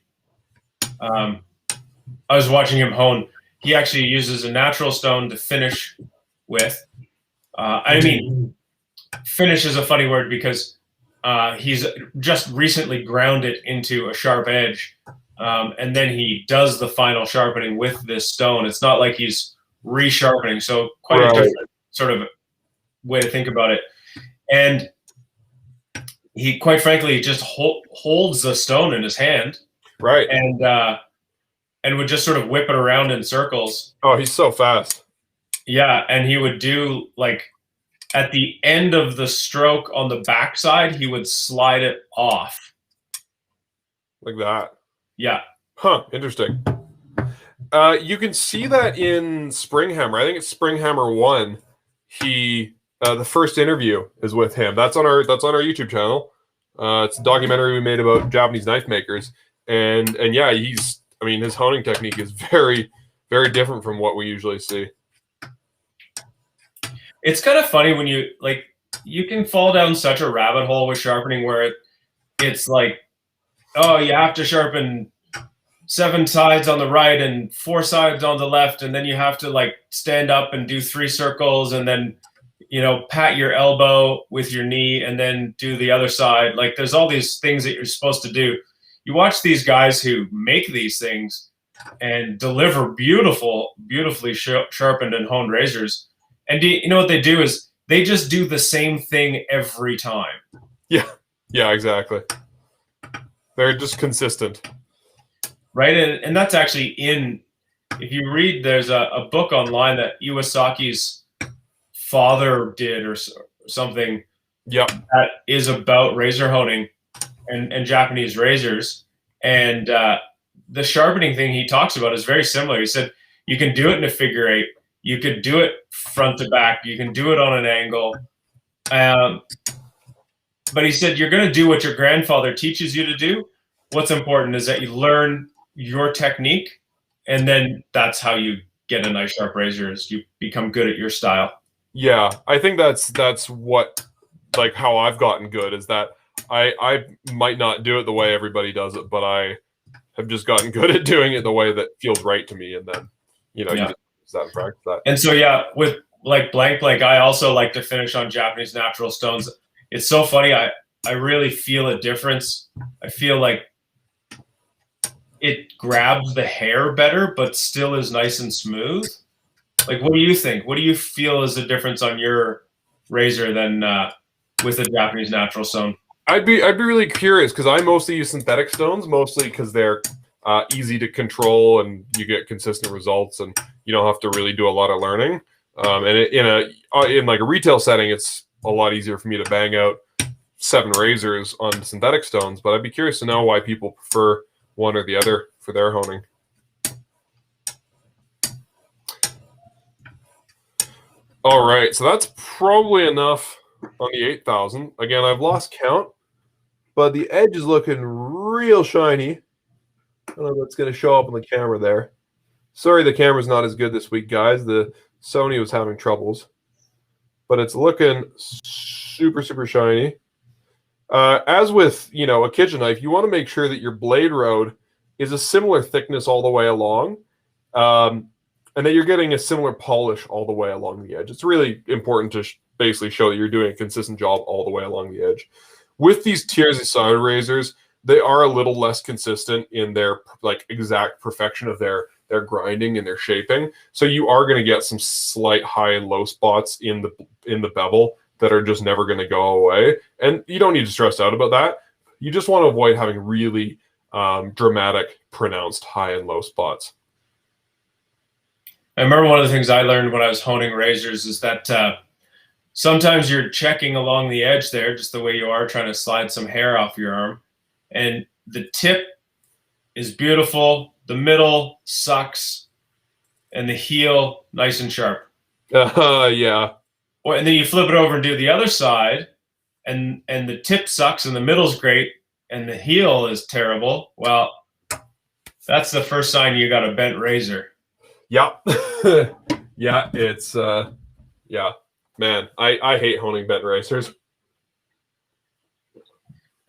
[SPEAKER 2] I was watching him hone. He actually uses a natural stone to finish with. I mean, finish is a funny word because he's just recently ground it into a sharp edge, and then he does the final sharpening with this stone. It's not like he's resharpening, so quite a different sort of way to think about it. And he, quite frankly, just holds the stone in his hand,
[SPEAKER 1] right?
[SPEAKER 2] And would just sort of whip it around in circles.
[SPEAKER 1] Oh, he's so fast.
[SPEAKER 2] Yeah, and he would do like at the end of the stroke on the backside, he would slide it off
[SPEAKER 1] like that.
[SPEAKER 2] Yeah.
[SPEAKER 1] Huh. Interesting. You can see that in Springhammer. I think it's Springhammer 1. The first interview is with him. That's on our YouTube channel. It's a documentary we made about Japanese knife makers, and yeah, his honing technique is very, very different from what we usually see.
[SPEAKER 2] It's kind of funny when you can fall down such a rabbit hole with sharpening where it's like, oh, you have to sharpen 7 sides on the right and 4 sides on the left, and then you have to like stand up and do 3 circles, and then pat your elbow with your knee and then do the other side. Like there's all these things that you're supposed to do. You watch these guys who make these things and deliver beautifully sharpened and honed razors. And you know what they do is they just do the same thing every time.
[SPEAKER 1] Yeah, exactly. They're just consistent.
[SPEAKER 2] Right. And that's actually if you read, there's a book online that Iwasaki's father did or something.
[SPEAKER 1] Yep.
[SPEAKER 2] That is about razor honing and Japanese razors. And the sharpening thing he talks about is very similar. He said you can do it in a figure 8. You could do it front to back. You can do it on an angle. But he said you're going to do what your grandfather teaches you to do. What's important is that you learn your technique, and then that's how you get a nice sharp razor, is you become good at your style.
[SPEAKER 1] Yeah, I think that's what, like, how I've gotten good is that I might not do it the way everybody does it, but I have just gotten good at doing it the way that feels right to me, and then you just use that and practice that. And
[SPEAKER 2] so with like blank, I also like to finish on Japanese natural stones. It's so funny. I really feel a difference. I feel like it grabs the hair better, but still is nice and smooth. Like, what do you think? What do you feel is the difference on your razor than with a Japanese natural stone?
[SPEAKER 1] I'd be really curious because I mostly use synthetic stones, mostly because they're easy to control and you get consistent results, and you don't have to really do a lot of learning. And in like a retail setting, it's a lot easier for me to bang out 7 razors on synthetic stones. But I'd be curious to know why people prefer one or the other for their honing. All right, so that's probably enough on the 8,000. Again, I've lost count, but the edge is looking real shiny. I don't know if that's going to show up on the camera there. Sorry, the camera's not as good this week, guys. The Sony was having troubles, but it's looking super, super shiny. As with, a kitchen knife, you want to make sure that your blade road is a similar thickness all the way along, and that you're getting a similar polish all the way along the edge. It's really important to basically show that you're doing a consistent job all the way along the edge. With these Tierzi side razors, they are a little less consistent in their exact perfection of their grinding and their shaping. So you are going to get some slight high and low spots in the bevel that are just never going to go away. And you don't need to stress out about that. You just want to avoid having really dramatic, pronounced high and low spots.
[SPEAKER 2] I remember one of the things I learned when I was honing razors is that sometimes you're checking along the edge there, just the way you are, trying to slide some hair off your arm. And the tip is beautiful, the middle sucks, and the heel nice and sharp.
[SPEAKER 1] Yeah.
[SPEAKER 2] Well, and then you flip it over and do the other side, and the tip sucks, and the middle's great, and the heel is terrible. Well, that's the first sign you got a bent razor.
[SPEAKER 1] Yep. Yeah, it's yeah. Man, I hate honing bent razors.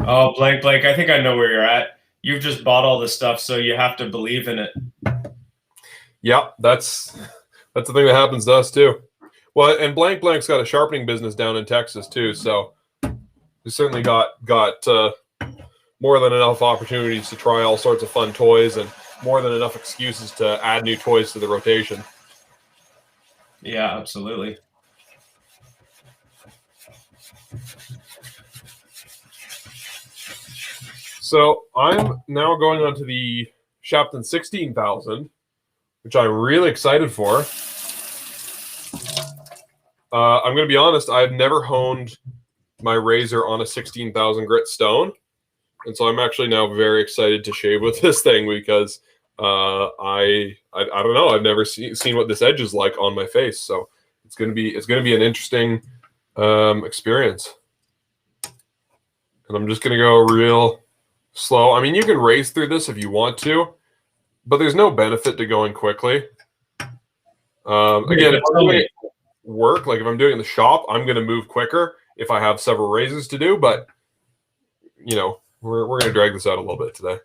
[SPEAKER 2] Oh, Blake, I think I know where you're at. You've just bought all this stuff, so you have to believe in it.
[SPEAKER 1] Yeah, that's the thing that happens to us too. Well, and Blank's got a sharpening business down in Texas too, so we certainly got more than enough opportunities to try all sorts of fun toys and more than enough excuses to add new toys to the rotation.
[SPEAKER 2] Yeah, absolutely.
[SPEAKER 1] So I'm now going on to the Shapton 16,000, which I'm really excited for. I'm going to be honest, I've never honed my razor on a 16,000 grit stone. And so I'm actually now very excited to shave with this thing because I don't know, I've never seen what this edge is like on my face. So it's going to be an interesting experience. And I'm just going to go real slow. I mean, you can race through this if you want to, but there's no benefit to going quickly. Again, if I'm doing work, like if I'm doing it in the shop, I'm going to move quicker if I have several razors to do. But we're going to drag this out a little bit today.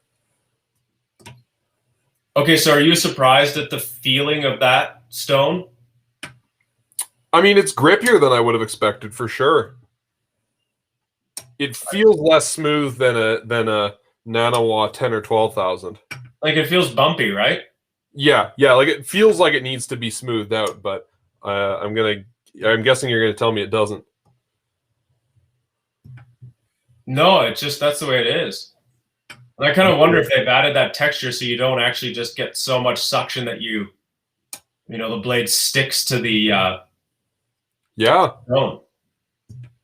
[SPEAKER 2] Okay, so are you surprised at the feeling of that stone?
[SPEAKER 1] I mean, it's grippier than I would have expected for sure. It feels less smooth than a Nanawa 10 or 12,000.
[SPEAKER 2] Like it feels bumpy, right?
[SPEAKER 1] Yeah. Like it feels like it needs to be smoothed out, but I'm guessing you're gonna tell me it doesn't.
[SPEAKER 2] No, it's just that's the way it is. And I kind of wonder if they've added that texture so you don't actually just get so much suction that the blade sticks to the stone.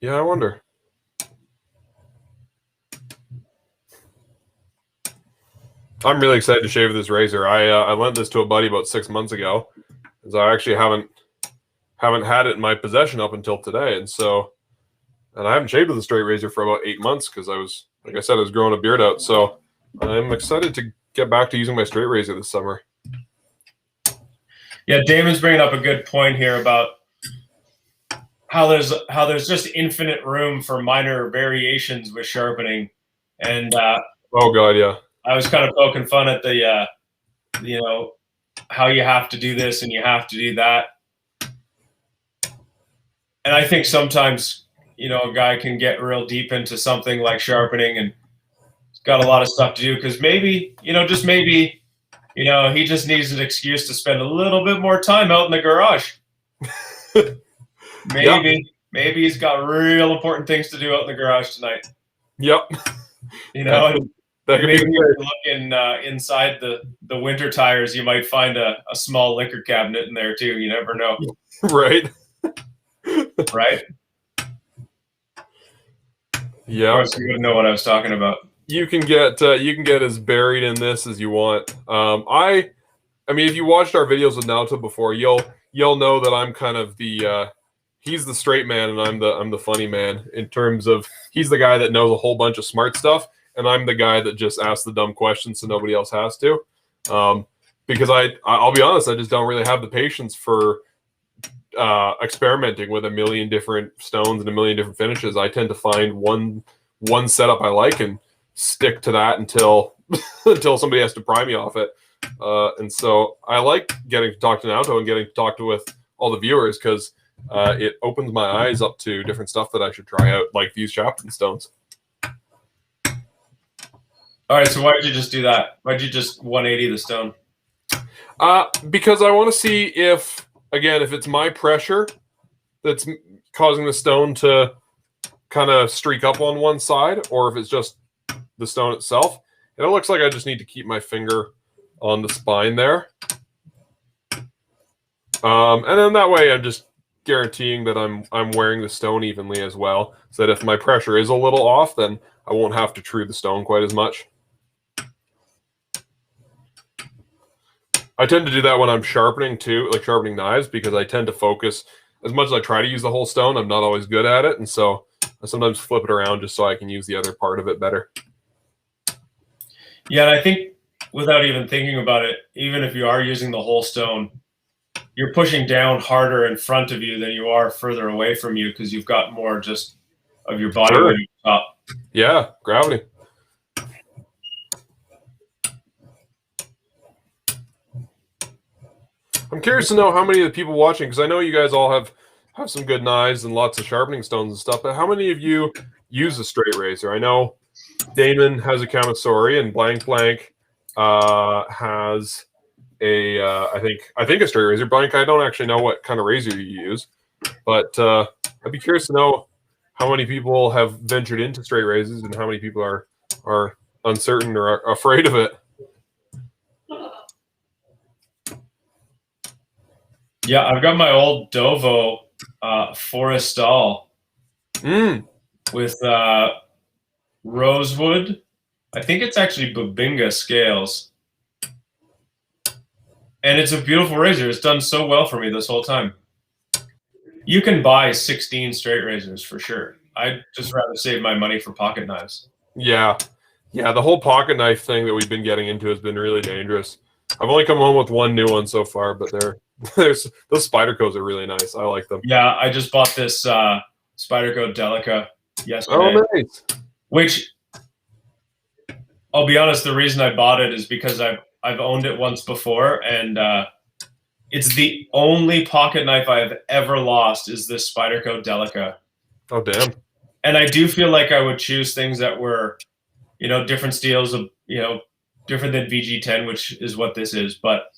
[SPEAKER 1] Yeah, I wonder. I'm really excited to shave this razor. I lent this to a buddy about 6 months ago, because I actually haven't had it in my possession up until today, and I haven't shaved with a straight razor for about 8 months because I was growing a beard out. So I'm excited to get back to using my straight razor this summer.
[SPEAKER 2] Yeah, Damon's bringing up a good point here about how there's just infinite room for minor variations with sharpening, and
[SPEAKER 1] oh god, yeah.
[SPEAKER 2] I was kind of poking fun at the how you have to do this and you have to do that, and I think sometimes a guy can get real deep into something like sharpening and he's got a lot of stuff to do because maybe he just needs an excuse to spend a little bit more time out in the garage. Maybe he's got real important things to do out in the garage tonight.
[SPEAKER 1] Yep.
[SPEAKER 2] You know, and
[SPEAKER 1] That could be
[SPEAKER 2] maybe if
[SPEAKER 1] good.
[SPEAKER 2] you're looking inside the winter tires, you might find a small liquor cabinet in there too. You never know.
[SPEAKER 1] Right.
[SPEAKER 2] Right?
[SPEAKER 1] Yeah.
[SPEAKER 2] Of course, you wouldn't know what I was talking about.
[SPEAKER 1] You can get as buried in this as you want. I mean, if you watched our videos with Naoto before, you'll know that I'm kind of the he's the straight man and I'm the funny man, in terms of he's the guy that knows a whole bunch of smart stuff, and I'm the guy that just asks the dumb questions so nobody else has to. Because I'll be honest, I just don't really have the patience for experimenting with a million different stones and a million different finishes. I tend to find one setup I like and stick to that until until somebody has to pry me off it. And so I like getting to talk to Naoto and getting to talk with all the viewers, because it opens my eyes up to different stuff that I should try out, like these Sharpening stones.
[SPEAKER 2] All right, so why did you just do that? Why did you just 180 the stone?
[SPEAKER 1] Because I want to see if it's my pressure that's causing the stone to kind of streak up on one side, or if it's just the stone itself. And it looks like I just need to keep my finger on the spine there. And then that way I'm just guaranteeing that I'm wearing the stone evenly as well, so that if my pressure is a little off, then I won't have to true the stone quite as much. I tend to do that when I'm sharpening too, like sharpening knives, because I tend to focus, as much as I try to use the whole stone, I'm not always good at it. And so I sometimes flip it around just so I can use the other part of it better.
[SPEAKER 2] Yeah, and I think without even thinking about it, even if you are using the whole stone, you're pushing down harder in front of you than you are further away from you, because you've got more just of your body weight up.
[SPEAKER 1] Yeah, gravity. I'm curious to know how many of the people watching, because I know you guys all have some good knives and lots of sharpening stones and stuff, but how many of you use a straight razor? I know Damon has a Camisore, and Blank has a I think a straight razor. Blank, I don't actually know what kind of razor you use, but I'd be curious to know how many people have ventured into straight razors and how many people are uncertain or are afraid of it.
[SPEAKER 2] Yeah, I've got my old Dovo Forestal with rosewood. I think it's actually Bubinga scales. And it's a beautiful razor. It's done so well for me this whole time. You can buy 16 straight razors for sure. I'd just rather save my money for pocket knives.
[SPEAKER 1] Yeah. Yeah, the whole pocket knife thing that we've been getting into has been really dangerous. I've only come home with one new one so far, but those Spydercos are really nice. I like them.
[SPEAKER 2] Yeah, I just bought this Spyderco Delica yesterday.
[SPEAKER 1] Oh, nice.
[SPEAKER 2] Which, I'll be honest, the reason I bought it is because I've owned it once before, and it's the only pocket knife I've ever lost is this Spyderco Delica.
[SPEAKER 1] Oh, damn.
[SPEAKER 2] And I do feel like I would choose things that were, different steels of, different than VG10, which is what this is. But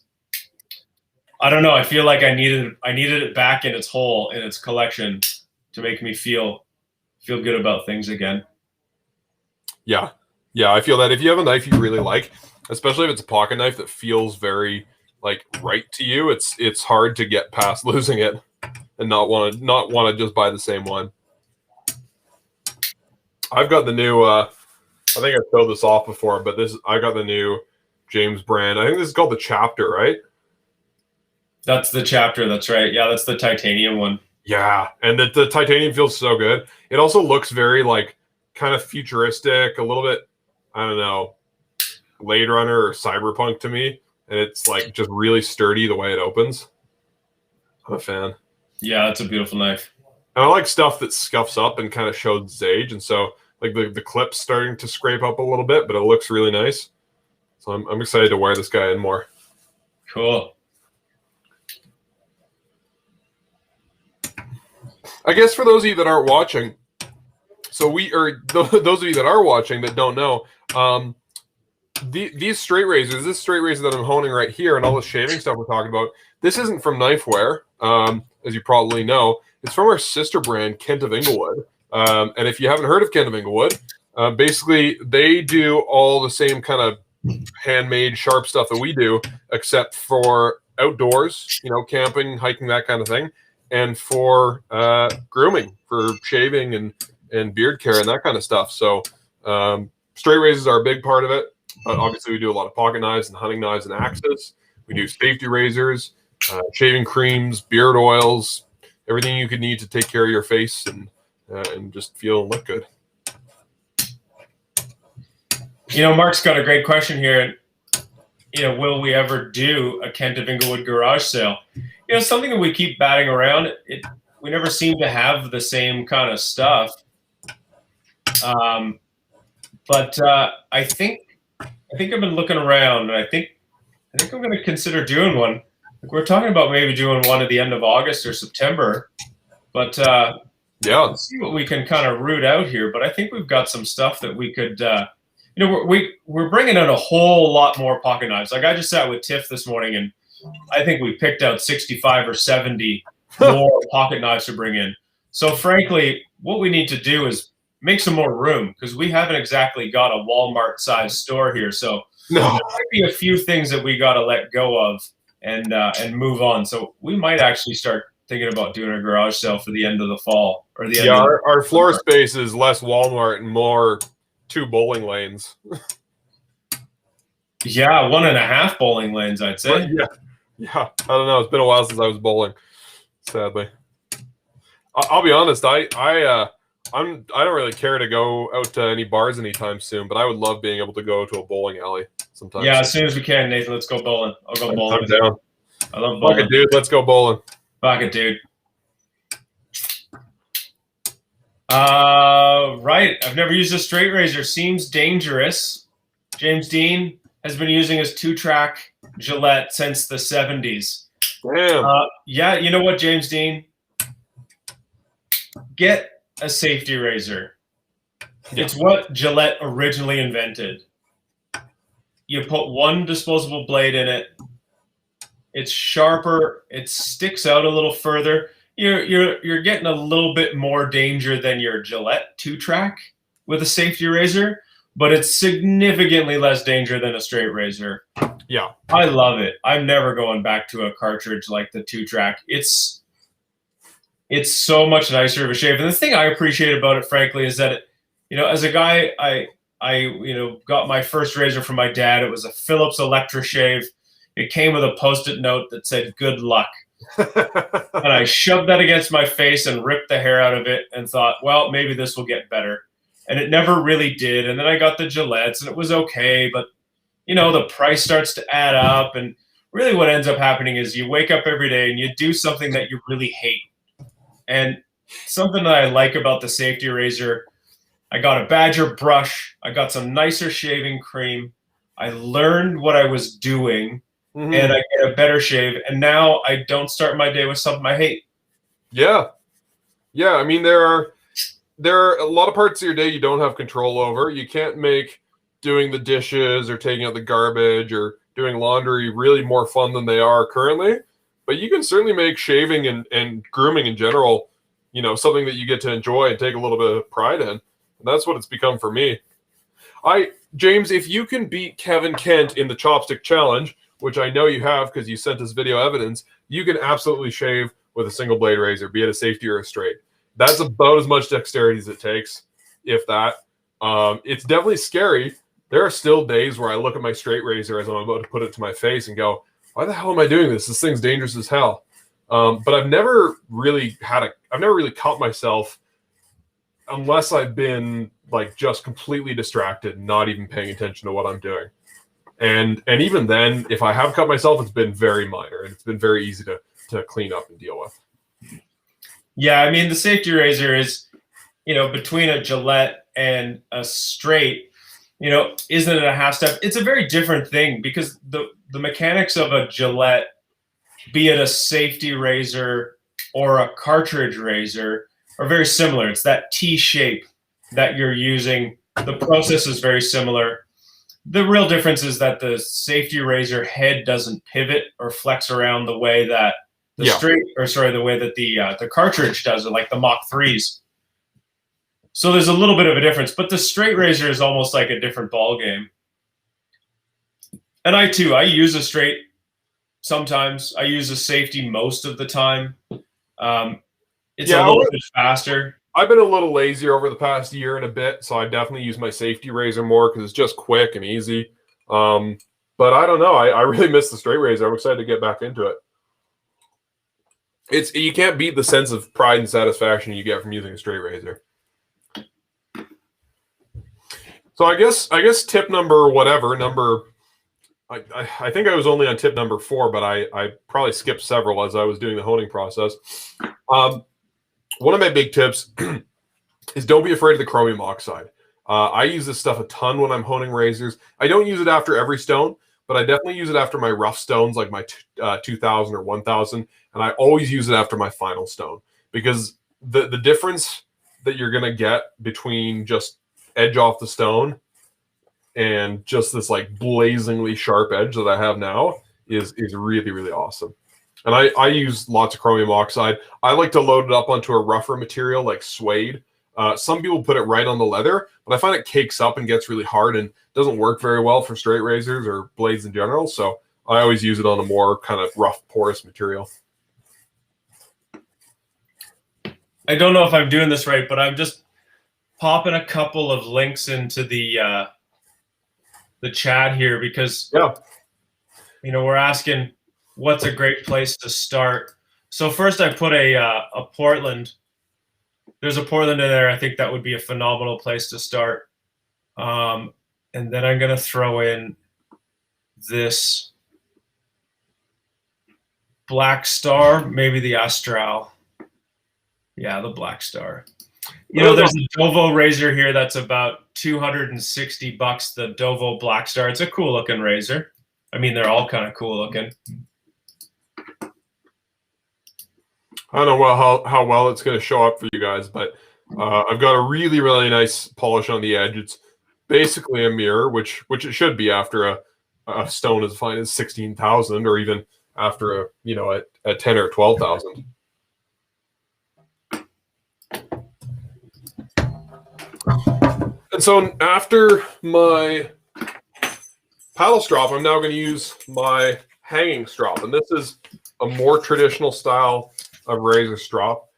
[SPEAKER 2] I don't know. I feel like I needed it back in its whole, in its collection, to make me feel good about things again.
[SPEAKER 1] Yeah. Yeah, I feel that if you have a knife you really like, especially if it's a pocket knife that feels very right to you, it's hard to get past losing it and not want to just buy the same one. I've got the new I think I've showed this off before, but I got the new James brand. I think this is called the Chapter, right?
[SPEAKER 2] That's the Chapter. That's right. Yeah, that's the titanium one.
[SPEAKER 1] Yeah, and the titanium feels so good. It also looks very kind of futuristic, a little bit, I don't know, Blade Runner or cyberpunk to me, and it's just really sturdy the way it opens. I'm a fan.
[SPEAKER 2] Yeah, that's a beautiful knife.
[SPEAKER 1] And I like stuff that scuffs up and kind of shows its age, and so the clip's starting to scrape up a little bit, but it looks really nice. So I'm excited to wear this guy in more.
[SPEAKER 2] Cool.
[SPEAKER 1] I guess for those of you that aren't watching, those of you that are watching that don't know, these straight razors, this straight razor that I'm honing right here, and all the shaving stuff we're talking about, this isn't from Knifewear, as you probably know. It's from our sister brand, Kent of Inglewood. And if you haven't heard of Kent of Inglewood, Basically, they do all the same kind of handmade sharp stuff that we do, except for outdoors, camping, hiking, that kind of thing, and for grooming, for shaving and beard care and that kind of stuff. So straight razors are a big part of it, but obviously we do a lot of pocket knives and hunting knives and axes. We do safety razors, shaving creams, beard oils, everything you could need to take care of your face and just feel and look good.
[SPEAKER 2] Mark's got a great question here. Will we ever do a Kent of Inglewood garage sale? Something that we keep batting around. We never seem to have the same kind of stuff. But I think I've been looking around, and I think I'm going to consider doing one. We're talking about maybe doing one at the end of August or September. But
[SPEAKER 1] yeah,
[SPEAKER 2] let's see what we can kind of root out here. But I think we've got some stuff that we could. We're bringing in a whole lot more pocket knives. Like I just sat with Tiff this morning, and I think we picked out 65 or 70 more pocket knives to bring in. So frankly, what we need to do is make some more room, because we haven't exactly got a Walmart-sized store here. So there might be a few things that we got to let go of and move on. So we might actually start thinking about doing a garage sale for the end of the fall or the end.
[SPEAKER 1] Our floor space is less Walmart and more 2 bowling lanes.
[SPEAKER 2] Yeah, 1.5 bowling lanes, I'd say.
[SPEAKER 1] Yeah. I don't know. It's been a while since I was bowling, sadly. I'll be honest. I don't really care to go out to any bars anytime soon, but I would love being able to go to a bowling alley sometime.
[SPEAKER 2] Yeah, as soon as we can, Nathan. Let's go bowling. I'll go bowling.
[SPEAKER 1] I'm down.
[SPEAKER 2] I love bowling.
[SPEAKER 1] Fuck it, dude. Let's go bowling.
[SPEAKER 2] Fuck it, dude. Right. I've never used a straight razor. Seems dangerous. James Dean has been using his 2-track Gillette since the 70s.
[SPEAKER 1] Damn.
[SPEAKER 2] Yeah, you know what, James Dean? Get a safety razor. Yeah. It's what Gillette originally invented. You put one disposable blade in it. It's sharper. It sticks out a little further. You're getting a little bit more danger than your Gillette 2-track with a safety razor, but it's significantly less danger than a straight razor.
[SPEAKER 1] Yeah.
[SPEAKER 2] I love it. I'm never going back to a cartridge like the 2-track. It's so much nicer of a shave. And the thing I appreciate about it, frankly, is that, as a guy, I got my first razor from my dad. It was a Philips Electra shave. It came with a Post-it note that said, "Good luck." And I shoved that against my face and ripped the hair out of it and thought, well, maybe this will get better. And it never really did. And then I got the Gillettes, and it was okay. But, the price starts to add up. And really what ends up happening is you wake up every day and you do something that you really hate. And something that I like about the safety razor, I got a Badger brush. I got some nicer shaving cream. I learned what I was doing. Mm-hmm. And I get a better shave, and now I don't start my day with something I hate.
[SPEAKER 1] Yeah. I mean, there are a lot of parts of your day you don't have control over. You can't make doing the dishes or taking out the garbage or doing laundry really more fun than they are currently. But you can certainly make shaving and grooming in general, something that you get to enjoy and take a little bit of pride in. And that's what it's become for me. James, if you can beat Kevin Kent in the chopstick challenge, which I know you have because you sent us video evidence, you can absolutely shave with a single blade razor, be it a safety or a straight. That's about as much dexterity as it takes, if that. It's definitely scary. There are still days where I look at my straight razor as I'm about to put it to my face and go, why the hell am I doing this? This thing's dangerous as hell. But I've never really caught myself unless I've been just completely distracted, not even paying attention to what I'm doing. And even then, if I have cut myself, it's been very minor and it's been very easy to clean up and deal with.
[SPEAKER 2] Yeah, I mean, the safety razor is, between a Gillette and a straight, isn't it a half step? It's a very different thing because the mechanics of a Gillette, be it a safety razor or a cartridge razor, are very similar. It's that T shape that you're using. The process is very similar. The real difference is that the safety razor head doesn't pivot or flex around the way that the way that the cartridge does it, like the Mach 3s. So there's a little bit of a difference, but the straight razor is almost like a different ball game. And I use a straight sometimes. I use a safety most of the time. It's a little bit faster.
[SPEAKER 1] I've been a little lazier over the past year and a bit, so I definitely use my safety razor more because it's just quick and easy. But I don't know. I really miss the straight razor. I'm excited to get back into it. You can't beat the sense of pride and satisfaction you get from using a straight razor. So I guess tip number whatever, I think I was only on tip number 4, but I probably skipped several as I was doing the honing process. One of my big tips is don't be afraid of the chromium oxide. I use this stuff a ton when I'm honing razors. I don't use it after every stone, but I definitely use it after my rough stones, like my 2000 or 1000, and I always use it after my final stone, because the difference that you're going to get between just edge off the stone and just this like blazingly sharp edge that I have now is really, really awesome. And I use lots of chromium oxide. I like to load it up onto a rougher material like suede. Some people put it right on the leather, but I find it cakes up and gets really hard and doesn't work very well for straight razors or blades in general. So I always use it on a more kind of rough, porous material.
[SPEAKER 2] I don't know if I'm doing this right, but I'm just popping a couple of links into the chat here because we're asking what's a great place to start. So first I put a Portland. There's a Portland in there. I think that would be a phenomenal place to start. And then I'm going to throw in this Black Star, maybe the Astral. Yeah, the Black Star. There's a Dovo razor here that's about $260. The Dovo Black Star. It's a cool looking razor. I mean, they're all kind of cool looking.
[SPEAKER 1] I don't know how well it's going to show up for you guys, but I've got a really, really nice polish on the edge. It's basically a mirror, which it should be after a stone as fine as 16,000, or even after a 10 or 12,000. And so after my paddle strop, I'm now going to use my hanging strop, and this is a more traditional style of razor strop.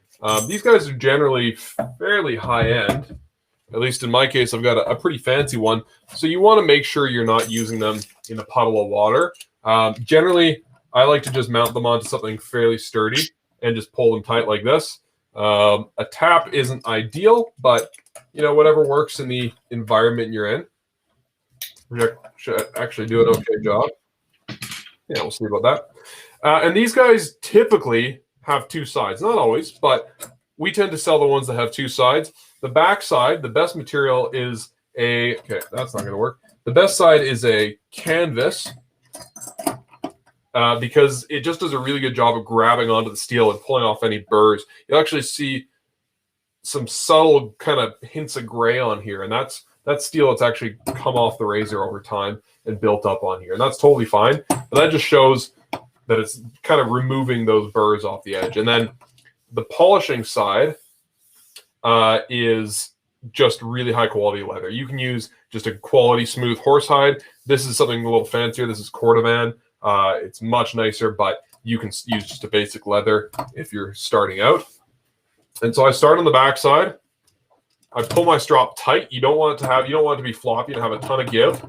[SPEAKER 1] These guys are generally fairly high end. At least in my case, I've got a pretty fancy one. So you want to make sure you're not using them in a puddle of water. Generally, I like to just mount them onto something fairly sturdy and just pull them tight like this. A tap isn't ideal, but whatever works in the environment you're in. Should actually do an okay job. Yeah, we'll see about that. And these guys typically have two sides. Not always, but we tend to sell the ones that have two sides. The back side, the best material is okay, that's not going to work. The best side is a canvas because it just does a really good job of grabbing onto the steel and pulling off any burrs. You'll actually see some subtle kind of hints of gray on here, and that's steel that's actually come off the razor over time and built up on here. And that's totally fine, but that just shows that it's kind of removing those burrs off the edge. And then the polishing side is just really high quality leather. You can use just a quality smooth horsehide. This is something a little fancier. This is Cordovan. It's much nicer, but you can use just a basic leather if you're starting out. And so I start on the back side. I pull my strop tight. You don't want it to be floppy and have a ton of give.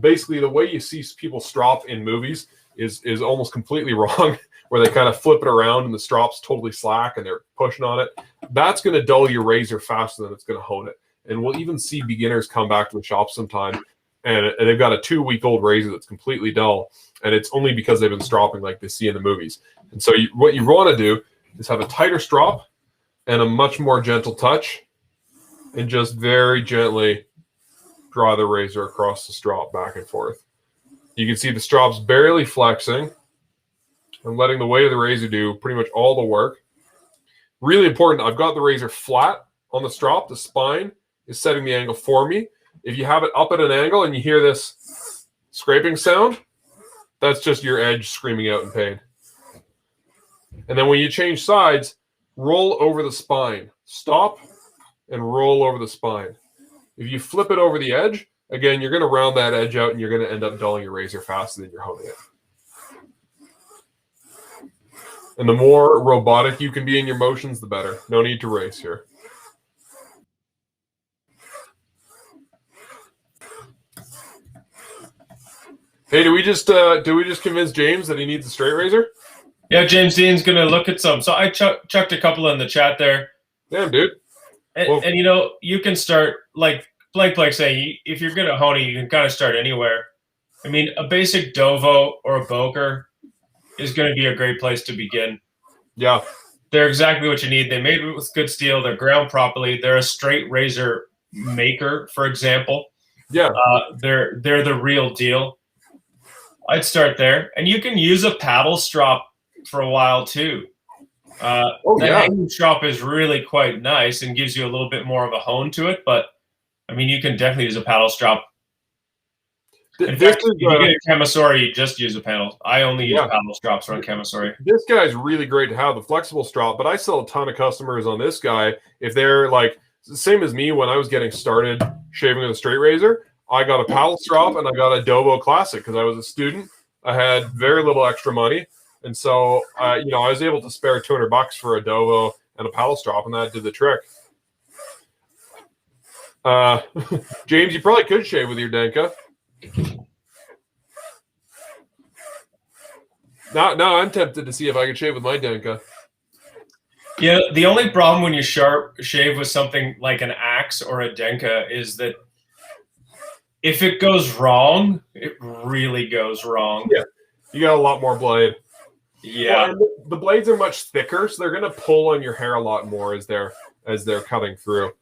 [SPEAKER 1] Basically, the way you see people strop in movies is almost completely wrong, where they kind of flip it around and the strop's totally slack and they're pushing on it. That's going to dull your razor faster than it's going to hone it. And we'll even see beginners come back to the shop sometime and they've got a 2-week-old razor that's completely dull, and it's only because they've been stropping like they see in the movies. And so what you want to do is have a tighter strop and a much more gentle touch, and just very gently draw the razor across the strop back and forth. You can see the strop's barely flexing and letting the weight of the razor do pretty much all the work. Really important, I've got the razor flat on the strop. The spine is setting the angle for me. If you have it up at an angle and you hear this scraping sound, that's just your edge screaming out in pain. And then when you change sides, roll over the spine. Stop, and roll over the spine. If you flip it over the edge, again, you're going to round that edge out and you're going to end up dulling your razor faster than you're honing it. And the more robotic you can be in your motions, the better. No need to race here. Hey, do we just convince James that he needs a straight razor?
[SPEAKER 2] Yeah, James Dean's going to look at some. So I chucked a couple in the chat there.
[SPEAKER 1] Damn, dude.
[SPEAKER 2] And you know, you can start, like Blake saying, if you're good at honing, you can kind of start anywhere. I mean, a basic Dovo or a Boker is going to be a great place to begin.
[SPEAKER 1] Yeah.
[SPEAKER 2] They're exactly what you need. They made it with good steel. They're ground properly. They're a straight razor maker, for example.
[SPEAKER 1] Yeah.
[SPEAKER 2] They're the real deal. I'd start there. And you can use a paddle strop for a while too. The hanging strop is really quite nice and gives you a little bit more of a hone to it. But, I mean, you can definitely use a paddle strop. In fact, if you get a Camisore, you just use a paddle. I only use paddle strops on Camisore.
[SPEAKER 1] This guy's really great to have, the flexible strop, but I sell a ton of customers on this guy. If they're like, same as me when I was getting started shaving with a straight razor, I got a paddle strop and I got a Dovo Classic because I was a student. I had very little extra money. And so, I was able to spare $200 for a Dovo and a paddle strop, and that did the trick. James, you probably could shave with your Denka. Now I'm tempted to see if I could shave with my Denka.
[SPEAKER 2] Yeah, the only problem when you shave with something like an axe or a Denka is that if it goes wrong, it really goes wrong.
[SPEAKER 1] Yeah, you got a lot more blade.
[SPEAKER 2] Yeah,
[SPEAKER 1] well, the blades are much thicker, so they're going to pull on your hair a lot more as they're cutting through.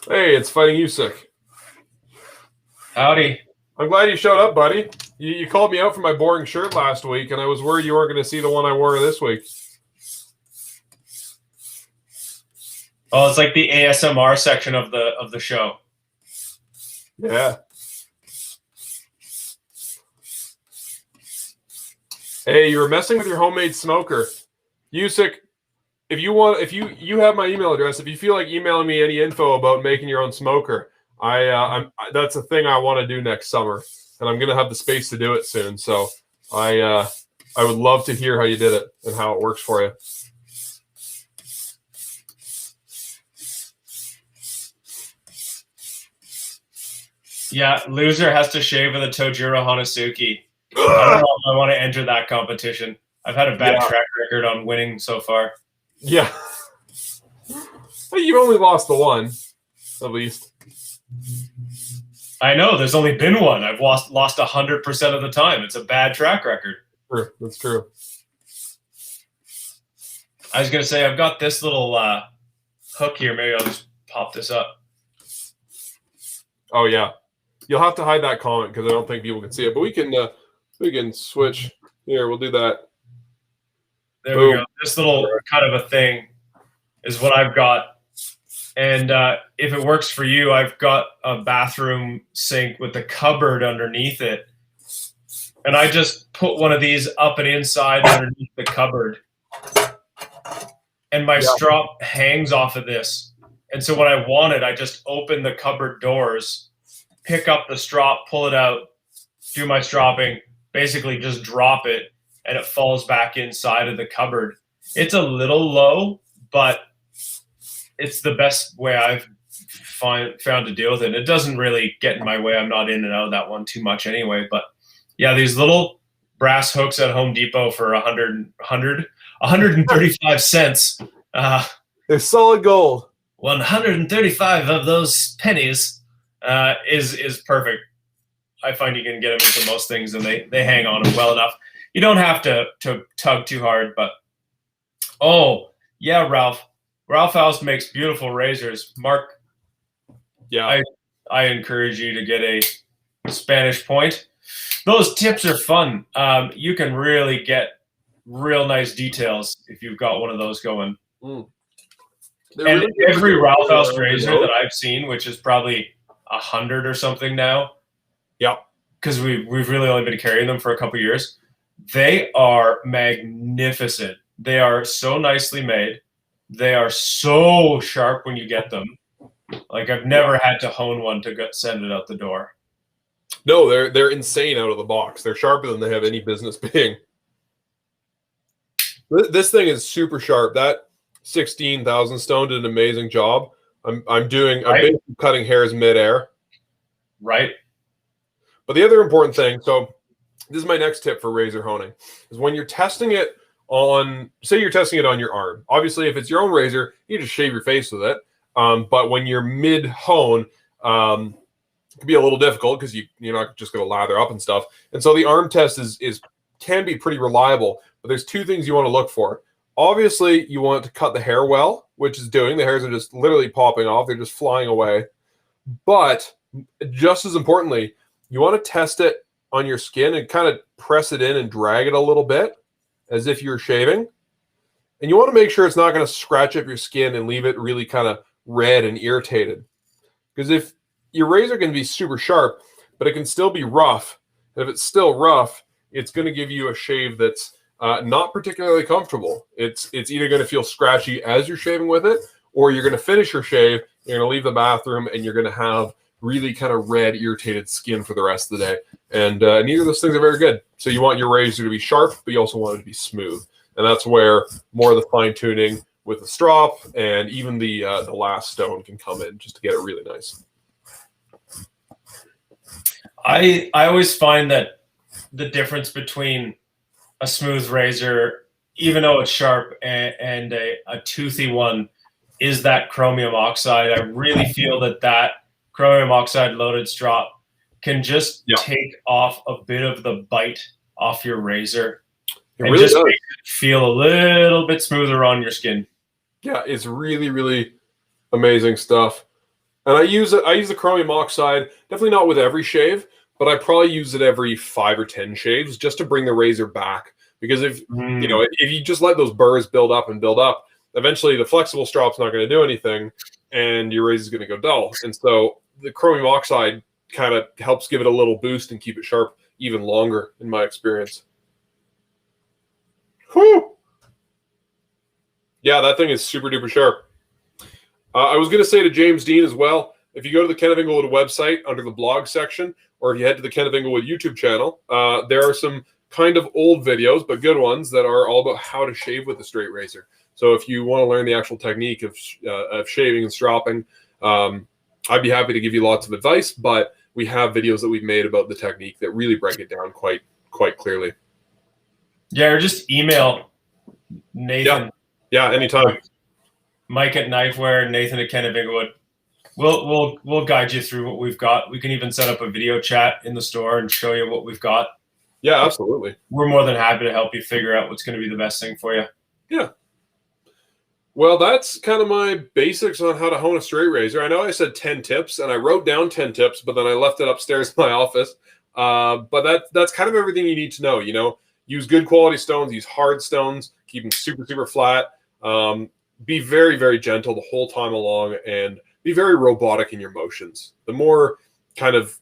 [SPEAKER 1] Hey, it's Fighting Usyk.
[SPEAKER 2] Howdy.
[SPEAKER 1] I'm glad you showed up, buddy. You called me out for my boring shirt last week, and I was worried you weren't going to see the one I wore this week.
[SPEAKER 2] Oh, it's like the ASMR section of the show.
[SPEAKER 1] Yeah. Hey, you were messing with your homemade smoker. Usyk, if you have my email address, if you feel like emailing me any info about making your own smoker, that's a thing I want to do next summer, and I'm going to have the space to do it soon. So I would love to hear how you did it and how it works for you.
[SPEAKER 2] Yeah, loser has to shave with a Tojiro Hanasuki. I don't know if I want to enter that competition. I've had a bad track record on winning so far.
[SPEAKER 1] Yeah. You've only lost the one, at least.
[SPEAKER 2] I know. There's only been one. I've lost 100% of the time. It's a bad track record.
[SPEAKER 1] True. That's true.
[SPEAKER 2] I was going to say, I've got this little hook here. Maybe I'll just pop this up.
[SPEAKER 1] Oh, yeah. You'll have to hide that comment because I don't think people can see it. But we can switch. Here, we'll do that.
[SPEAKER 2] There we go. This little kind of a thing is what I've got. And if it works for you, I've got a bathroom sink with the cupboard underneath it. And I just put one of these up and inside underneath the cupboard. And my strop hangs off of this. And so when I want it, I just open the cupboard doors, pick up the strop, pull it out, do my stropping, basically just drop it, and it falls back inside of the cupboard. It's a little low, but it's the best way I've found to deal with it. It doesn't really get in my way. I'm not in and out of that one too much anyway. But yeah, these little brass hooks at Home Depot for 135 cents.
[SPEAKER 1] It's solid gold.
[SPEAKER 2] 135 of those pennies is perfect. I find you can get them into most things, and they hang on them well enough. You don't have to tug too hard, but oh yeah, Ralph House makes beautiful razors. Mark,
[SPEAKER 1] yeah,
[SPEAKER 2] I encourage you to get a Spanish point. Those tips are fun. You can really get real nice details if you've got one of those going.
[SPEAKER 1] Mm.
[SPEAKER 2] And really every Ralph House razor that I've seen, which is probably 100 or something now,
[SPEAKER 1] yeah,
[SPEAKER 2] because we've really only been carrying them for a couple years. They are magnificent. They are so nicely made. They are so sharp when you get them. Like, I've never had to hone one to send it out the door.
[SPEAKER 1] No, they're insane out of the box. They're sharper than they have any business being. This thing is super sharp. That 16,000 stone did an amazing job. I'm basically cutting hairs midair.
[SPEAKER 2] Right.
[SPEAKER 1] But the other important thing, so this is my next tip for razor honing, is when you're testing it on, say you're testing it on your arm. Obviously, if it's your own razor, you just shave your face with it. But when you're mid-hone, it can be a little difficult because you're not just going to lather up and stuff. And so the arm test can be pretty reliable. But there's two things you want to look for. Obviously, you want to cut the hair well, which is doing. The hairs are just literally popping off. They're just flying away. But just as importantly, you want to test it on your skin and kind of press it in and drag it a little bit as if you're shaving. And you want to make sure it's not going to scratch up your skin and leave it really kind of red and irritated. Because if your razor can be super sharp, but it can still be rough, and if it's still rough, it's going to give you a shave that's not particularly comfortable. It's either going to feel scratchy as you're shaving with it, or you're going to finish your shave, you're going to leave the bathroom, and you're going to have really kind of red, irritated skin for the rest of the day. And neither of those things are very good. So you want your razor to be sharp, but you also want it to be smooth. And that's where more of the fine-tuning with the strop and even the last stone can come in just to get it really nice.
[SPEAKER 2] I always find that the difference between a smooth razor, even though it's sharp, and a toothy one is that chromium oxide. I really feel that chromium oxide loaded strop can just take off a bit of the bite off your razor.
[SPEAKER 1] It really
[SPEAKER 2] just
[SPEAKER 1] does.
[SPEAKER 2] make it feel a little bit smoother on your skin.
[SPEAKER 1] Yeah, it's really, really amazing stuff. And I use the chromium oxide, definitely not with every shave, but I probably use it every 5 or 10 shaves just to bring the razor back. Because if you just let those burrs build up, eventually the flexible strop's not going to do anything, and your razor's going to go dull. And so the chromium oxide kind of helps give it a little boost and keep it sharp even longer, in my experience. Whew. Yeah, that thing is super duper sharp. I was going to say to James Dean as well, if you go to the Ken of Inglewood website under the blog section, or if you head to the Ken of Inglewood YouTube channel, there are some kind of old videos, but good ones, that are all about how to shave with a straight razor. So if you want to learn the actual technique of shaving and stropping, I'd be happy to give you lots of advice, but we have videos that we've made about the technique that really break it down quite clearly.
[SPEAKER 2] Yeah, or just email Nathan.
[SPEAKER 1] Yeah, anytime.
[SPEAKER 2] Mike at Knifewear, Nathan at Ken of Inglewood. We'll guide you through what we've got. We can even set up a video chat in the store and show you what we've got.
[SPEAKER 1] Yeah, absolutely.
[SPEAKER 2] We're more than happy to help you figure out what's going to be the best thing for you.
[SPEAKER 1] Yeah. Well, that's kind of my basics on how to hone a straight razor. I know I said 10 tips, and I wrote down 10 tips, but then I left it upstairs in my office. But that's kind of everything you need to know. Use good quality stones, use hard stones, keep them super, super flat. Be very, very gentle the whole time along, and be very robotic in your motions. The more kind of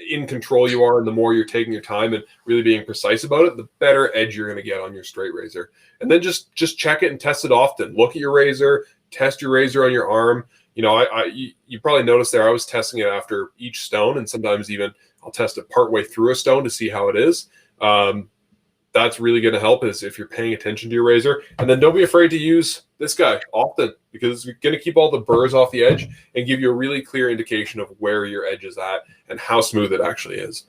[SPEAKER 1] in control you are, and the more you're taking your time and really being precise about it, the better edge you're going to get on your straight razor. And then just check it and test it often. Look at your razor, test your razor on your arm. You probably noticed there I was testing it after each stone, and sometimes even I'll test it partway through a stone to see how it is. That's really going to help is if you're paying attention to your razor. And then don't be afraid to use this guy often, because it's going to keep all the burrs off the edge and give you a really clear indication of where your edge is at and how smooth it actually is.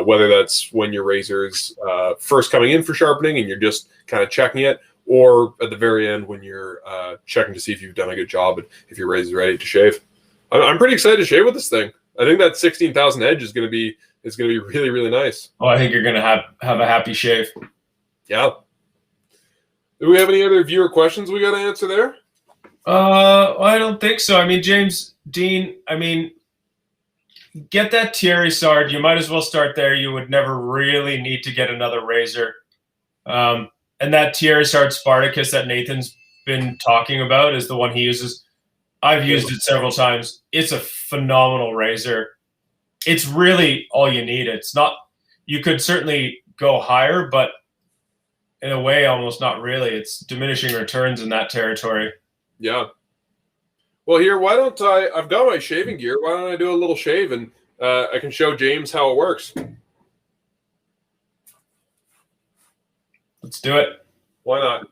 [SPEAKER 1] Whether that's when your razor's first coming in for sharpening and you're just kind of checking it, or at the very end when you're checking to see if you've done a good job and if your razor's ready to shave. I'm pretty excited to shave with this thing. I think that 16,000 edge is going to be really, really nice.
[SPEAKER 2] Oh, I think you're going to have a happy shave.
[SPEAKER 1] Yeah. Do we have any other viewer questions we got to answer there?
[SPEAKER 2] I don't think so. I mean, James Dean, get that Thierry Sard. You might as well start there. You would never really need to get another razor. And that Thierry Sard Spartacus that Nathan's been talking about is the one he uses. I've used it several times. It's a phenomenal razor. It's really all you need. It's not, you could certainly go higher, but in a way, almost not really. It's diminishing returns in that territory.
[SPEAKER 1] Yeah. Well, here, why don't I've got my shaving gear. Why don't I do a little shave and I can show James how it works.
[SPEAKER 2] Let's do it.
[SPEAKER 1] Why not?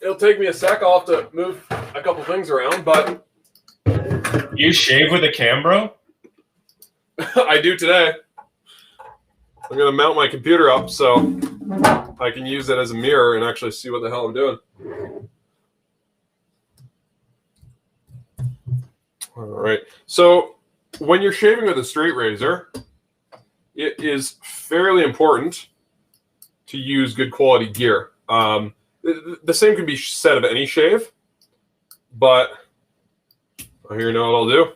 [SPEAKER 1] It'll take me a sec. I'll have to move a couple things around, but
[SPEAKER 2] you shave with a Cambro?
[SPEAKER 1] I do today. I'm going to mount my computer up so I can use it as a mirror and actually see what the hell I'm doing. All right. So when you're shaving with a straight razor, it is fairly important to use good quality gear. The same can be said of any shave, but here you know what I'll do.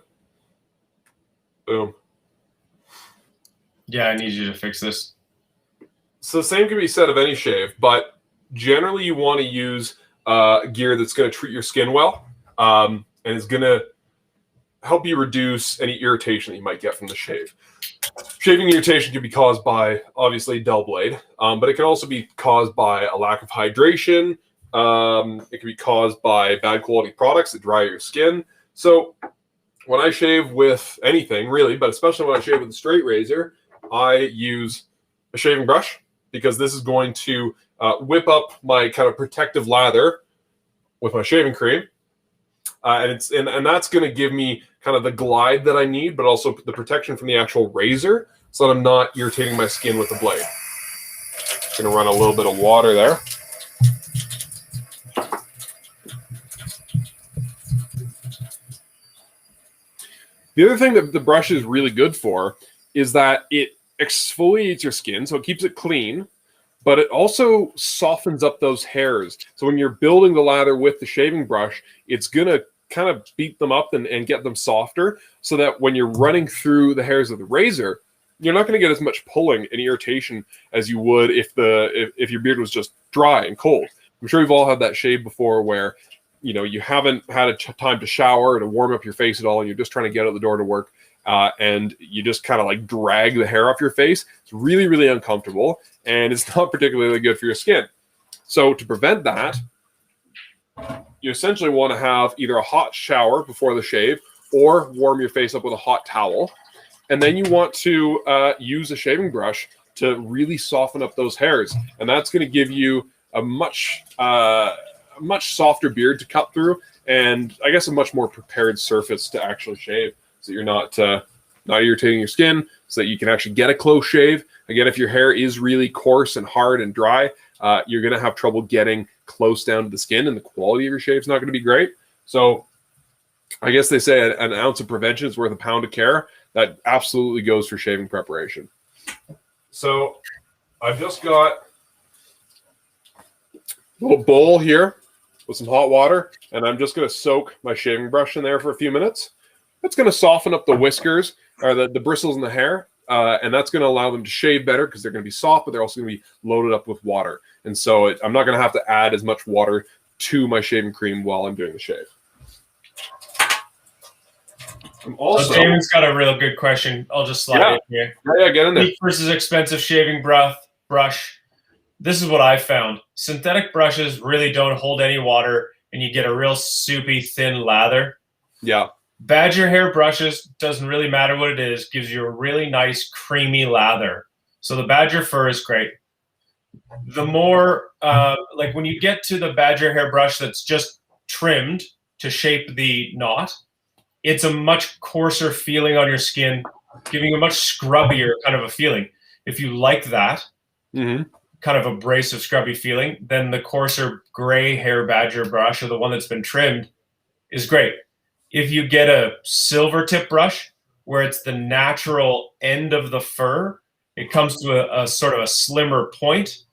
[SPEAKER 1] Boom.
[SPEAKER 2] Yeah, I need you to fix this.
[SPEAKER 1] So the same can be said of any shave, but generally you want to use gear that's going to treat your skin well, and is going to help you reduce any irritation that you might get from the shave. Shaving irritation can be caused by, obviously, dull blade, but it can also be caused by a lack of hydration. It can be caused by bad quality products that dry your skin. So when I shave with anything, really, but especially when I shave with a straight razor, I use a shaving brush because this is going to whip up my kind of protective lather with my shaving cream. And that's going to give me kind of the glide that I need, but also the protection from the actual razor so that I'm not irritating my skin with the blade. Just going to run a little bit of water there. The other thing that the brush is really good for is that it exfoliates your skin, so it keeps it clean, but it also softens up those hairs. So when you're building the lather with the shaving brush, it's going to kind of beat them up and get them softer so that when you're running through the hairs of the razor, you're not going to get as much pulling and irritation as you would if your beard was just dry and cold. I'm sure you've all had that shave before where, you know, you haven't had time to shower, to warm up your face at all, and you're just trying to get out the door to work, and you just kind of like drag the hair off your face. It's really, really uncomfortable, and it's not particularly good for your skin. So to prevent that, you essentially want to have either a hot shower before the shave or warm your face up with a hot towel. And then you want to use a shaving brush to really soften up those hairs. And that's going to give you a much softer beard to cut through, and I guess a much more prepared surface to actually shave, so you're not irritating your skin, so that you can actually get a close shave. Again, if your hair is really coarse and hard and dry, you're going to have trouble getting close down to the skin, and the quality of your shave is not going to be great. So I guess they say an ounce of prevention is worth a pound of care. That absolutely goes for shaving preparation. So I've just got a little bowl here with some hot water, and I'm just going to soak my shaving brush in there for a few minutes. That's going to soften up the whiskers, or the bristles in the hair, and that's going to allow them to shave better because they're going to be soft, but they're also going to be loaded up with water. And so I'm not going to have to add as much water to my shaving cream while I'm doing the shave.
[SPEAKER 2] So Damon's got a real good question. I'll just slide in here.
[SPEAKER 1] Yeah, get in there.
[SPEAKER 2] Cheap versus expensive shaving brush. This is what I found. Synthetic brushes really don't hold any water, and you get a real soupy, thin lather.
[SPEAKER 1] Yeah.
[SPEAKER 2] Badger hair brushes, doesn't really matter what it is, gives you a really nice, creamy lather. So the badger fur is great. The more, like when you get to the badger hair brush that's just trimmed to shape the knot, it's a much coarser feeling on your skin, giving you a much scrubbier kind of a feeling. If you like that, kind of abrasive, scrubby feeling, then the coarser gray hair badger brush, or the one that's been trimmed, is great. If you get a silver tip brush, where it's the natural end of the fur, it comes to a sort of a slimmer point,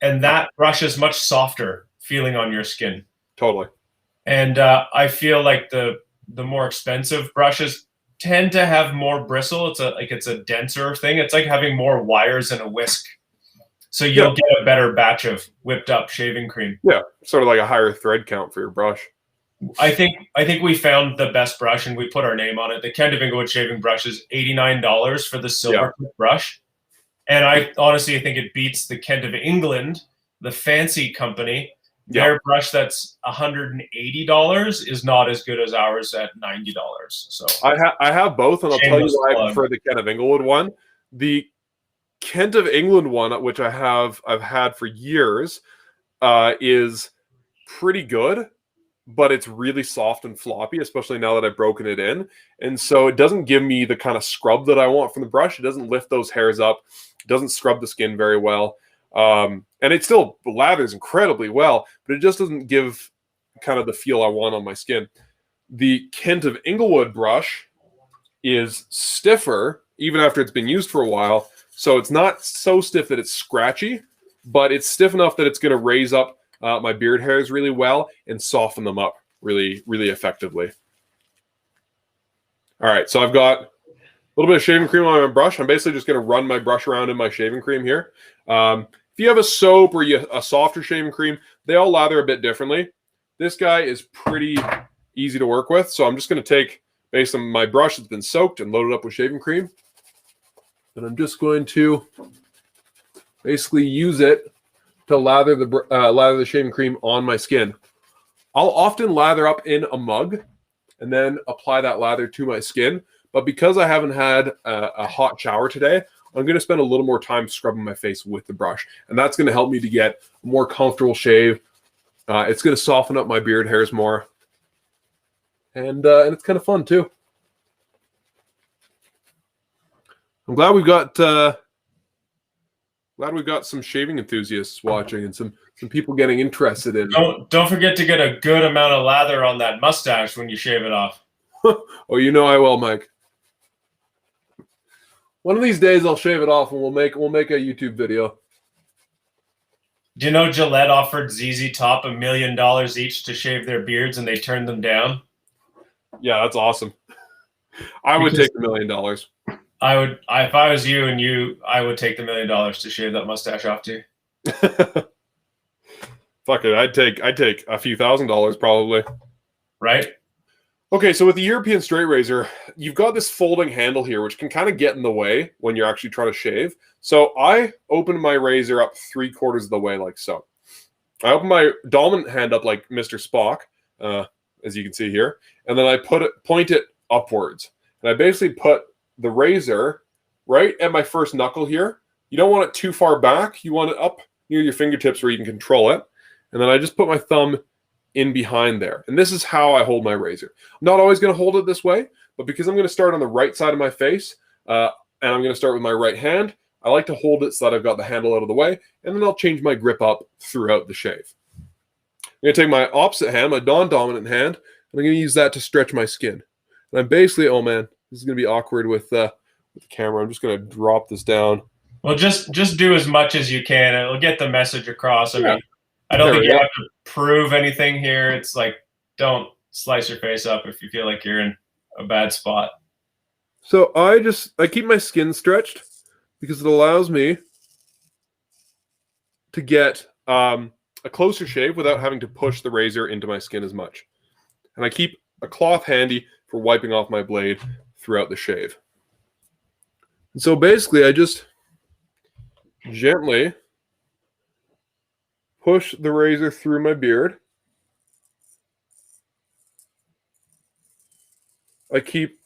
[SPEAKER 2] and that brush is much softer feeling on your skin.
[SPEAKER 1] Totally.
[SPEAKER 2] And I feel like the more expensive brushes tend to have more bristle. It's a denser thing. It's like having more wires in a whisk. So you'll get a better batch of whipped up shaving cream.
[SPEAKER 1] Yeah, sort of like a higher thread count for your brush.
[SPEAKER 2] I think we found the best brush, and we put our name on it. The Kent of Inglewood shaving brush is $89 for the silver tip brush. And I honestly think it beats the Kent of England the fancy company,
[SPEAKER 1] Yeah.
[SPEAKER 2] their brush that's $180 is not as good as ours at $90. So
[SPEAKER 1] I have both, and I'll tell you
[SPEAKER 2] shameless
[SPEAKER 1] why I
[SPEAKER 2] plug.
[SPEAKER 1] prefer the Kent of Inglewood one. The Kent of England one, which I've had for years, is pretty good, but it's really soft and floppy, especially now that I've broken it in. And so it doesn't give me the kind of scrub that I want from the brush. It doesn't lift those hairs up. It doesn't scrub the skin very well. And it still lathers incredibly well, but it just doesn't give kind of the feel I want on my skin. The Kent of Inglewood brush is stiffer, even after it's been used for a while. So it's not so stiff that it's scratchy, but it's stiff enough that it's going to raise up my beard hairs really well and soften them up really, really effectively. All right, so I've got a little bit of shaving cream on my brush. I'm basically just going to run my brush around in my shaving cream here. If you have a soap or a softer shaving cream, they all lather a bit differently. This guy is pretty easy to work with, so I'm just going to take, based on my brush that's been soaked and loaded up with shaving cream, and I'm just going to basically use it to lather the shaving cream on my skin. I'll often lather up in a mug and then apply that lather to my skin. But because I haven't had a hot shower today, I'm going to spend a little more time scrubbing my face with the brush. And that's going to help me to get a more comfortable shave. It's going to soften up my beard hairs more. And it's kind of fun too. I'm glad we've got some shaving enthusiasts watching and some people getting interested in.
[SPEAKER 2] Don't forget to get a good amount of lather on that mustache when you shave it off.
[SPEAKER 1] Oh, you know I will, Mike. One of these days I'll shave it off and we'll make a YouTube video.
[SPEAKER 2] Do you know Gillette offered ZZ Top $1 million each to shave their beards and they turned them down? Yeah,
[SPEAKER 1] that's awesome. I would take $1 million.
[SPEAKER 2] I would, if I was you, I would take the $1 million to shave that mustache off too.
[SPEAKER 1] Fuck it, I'd take a few $1,000s probably.
[SPEAKER 2] Right?
[SPEAKER 1] Okay, so with the European straight razor, you've got this folding handle here, which can kind of get in the way when you're actually trying to shave. So I open my razor up 3/4 of the way, like so. I open my dominant hand up like Mr. Spock, as you can see here, and then I point it upwards. And I basically put the razor right at my first knuckle here. You don't want it too far back. You want it up near your fingertips where you can control it. And then I just put my thumb in behind there. And this is how I hold my razor. I'm not always going to hold it this way, but because I'm going to start on the right side of my face, and I'm going to start with my right hand, I like to hold it so that I've got the handle out of the way, and then I'll change my grip up throughout the shave. I'm going to take my opposite hand, my non-dominant hand, and I'm going to use that to stretch my skin. And I'm basically, oh man, this is going to be awkward with the camera. I'm just going to drop this down.
[SPEAKER 2] Well, just do as much as you can. It'll get the message across. I mean, I don't think you have to prove anything here. It's like, don't slice your face up if you feel like you're in a bad spot.
[SPEAKER 1] So I keep my skin stretched because it allows me to get a closer shave without having to push the razor into my skin as much. And I keep a cloth handy for wiping off my blade throughout the shave. And so basically I just gently push the razor through my beard. I keep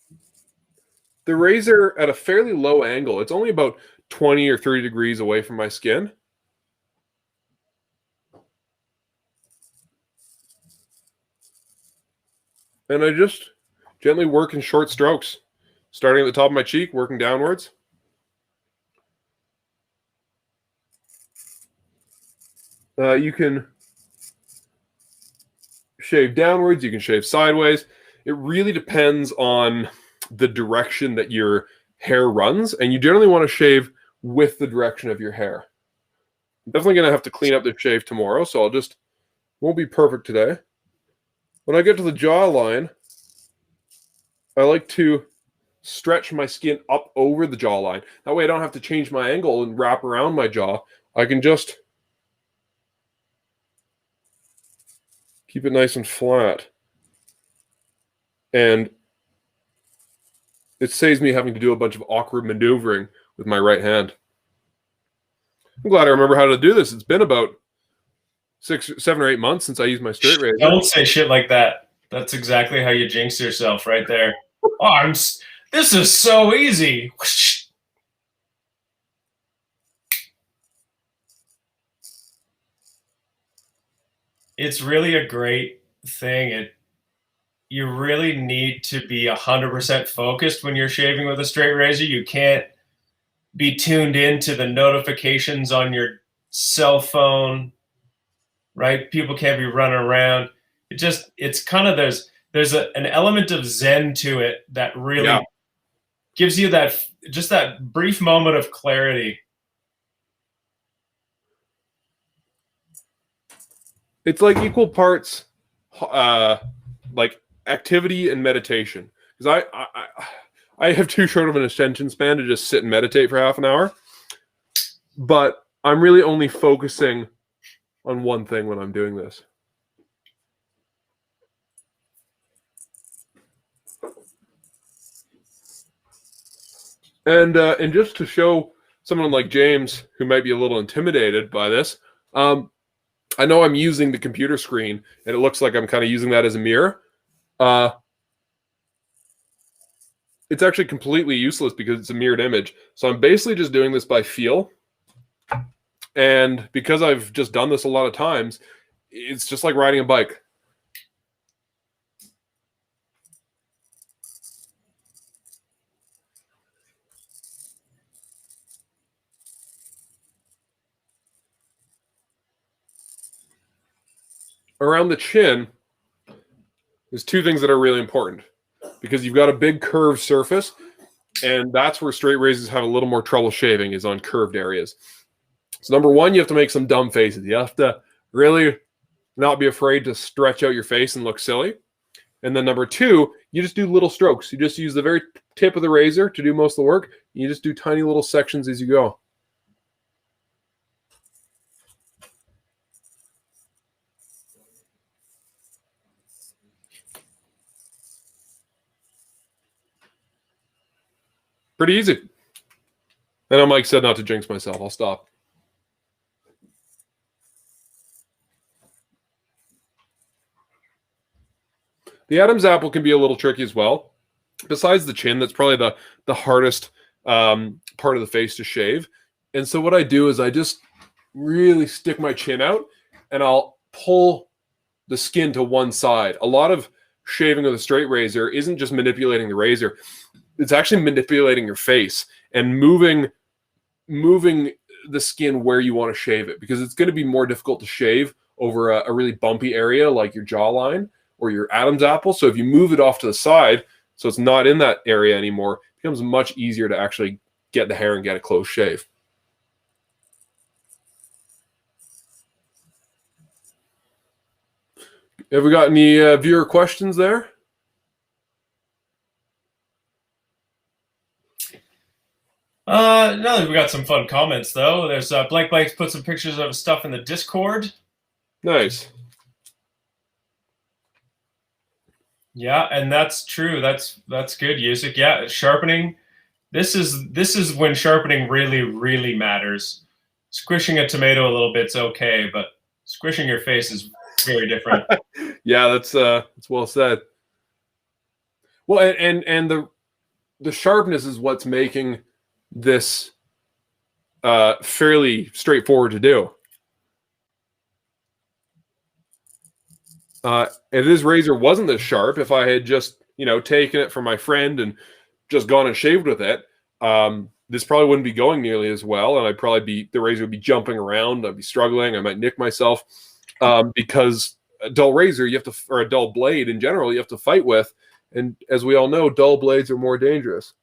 [SPEAKER 1] the razor at a fairly low angle. It's only about 20 or 30 degrees away from my skin. And I just gently work in short strokes, starting at the top of my cheek, working downwards. You can shave downwards, you can shave sideways. It really depends on the direction that your hair runs, and you generally want to shave with the direction of your hair. I'm definitely going to have to clean up the shave tomorrow, so won't be perfect today. When I get to the jawline, I like to stretch my skin up over the jawline. That way I don't have to change my angle and wrap around my jaw. I can just keep it nice and flat. And it saves me having to do a bunch of awkward maneuvering with my right hand. I'm glad I remember how to do this. It's been about 7 or 8 months since I used my straight razor.
[SPEAKER 2] Don't say shit like that. That's exactly how you jinx yourself right there. Oh, this is so easy. It's really a great thing. You really need to be 100% focused when you're shaving with a straight razor. You can't be tuned into the notifications on your cell phone, right? People can't be running around. It's kind of, there's an element of zen to it that really gives you that brief moment of clarity.
[SPEAKER 1] It's like equal parts, like activity and meditation. Because I have too short of an attention span to just sit and meditate for half an hour. But I'm really only focusing on one thing when I'm doing this. And just to show someone like James, who might be a little intimidated by this, I know I'm using the computer screen, and it looks like I'm kind of using that as a mirror. It's actually completely useless because it's a mirrored image. So I'm basically just doing this by feel. And because I've just done this a lot of times, it's just like riding a bike. Around the chin, there's two things that are really important because you've got a big curved surface, and that's where straight razors have a little more trouble shaving, is on curved areas. So number one, you have to make some dumb faces. You have to really not be afraid to stretch out your face and look silly. And then number two, you just do little strokes. You just use the very tip of the razor to do most of the work. You just do tiny little sections as you go. Pretty easy. And I'm Mike said not to jinx myself. I'll stop. The Adam's apple can be a little tricky as well. Besides the chin, that's probably the hardest part of the face to shave. And so what I do is I just really stick my chin out, and I'll pull the skin to one side. A lot of shaving with a straight razor isn't just manipulating the razor. It's actually manipulating your face and moving the skin where you want to shave it, because it's going to be more difficult to shave over a really bumpy area like your jawline or your Adam's apple. So if you move it off to the side so it's not in that area anymore, it becomes much easier to actually get the hair and get a close shave. Have we got any viewer questions there?
[SPEAKER 2] No, we got some fun comments though. There's Blank Blank's put some pictures of stuff in the Discord.
[SPEAKER 1] Nice.
[SPEAKER 2] Yeah, and that's true. That's good, Yusik. Yeah, sharpening. This is when sharpening really matters. Squishing a tomato a little bit's okay, but squishing your face is very different.
[SPEAKER 1] Yeah, that's well said. Well, and the sharpness is what's making this fairly straightforward to do. If this razor wasn't this sharp, if I had just, taken it from my friend and just gone and shaved with it, this probably wouldn't be going nearly as well, and the razor would be jumping around. I'd be struggling. I might nick myself because a dull razor, or a dull blade in general, you have to fight with, and as we all know, dull blades are more dangerous.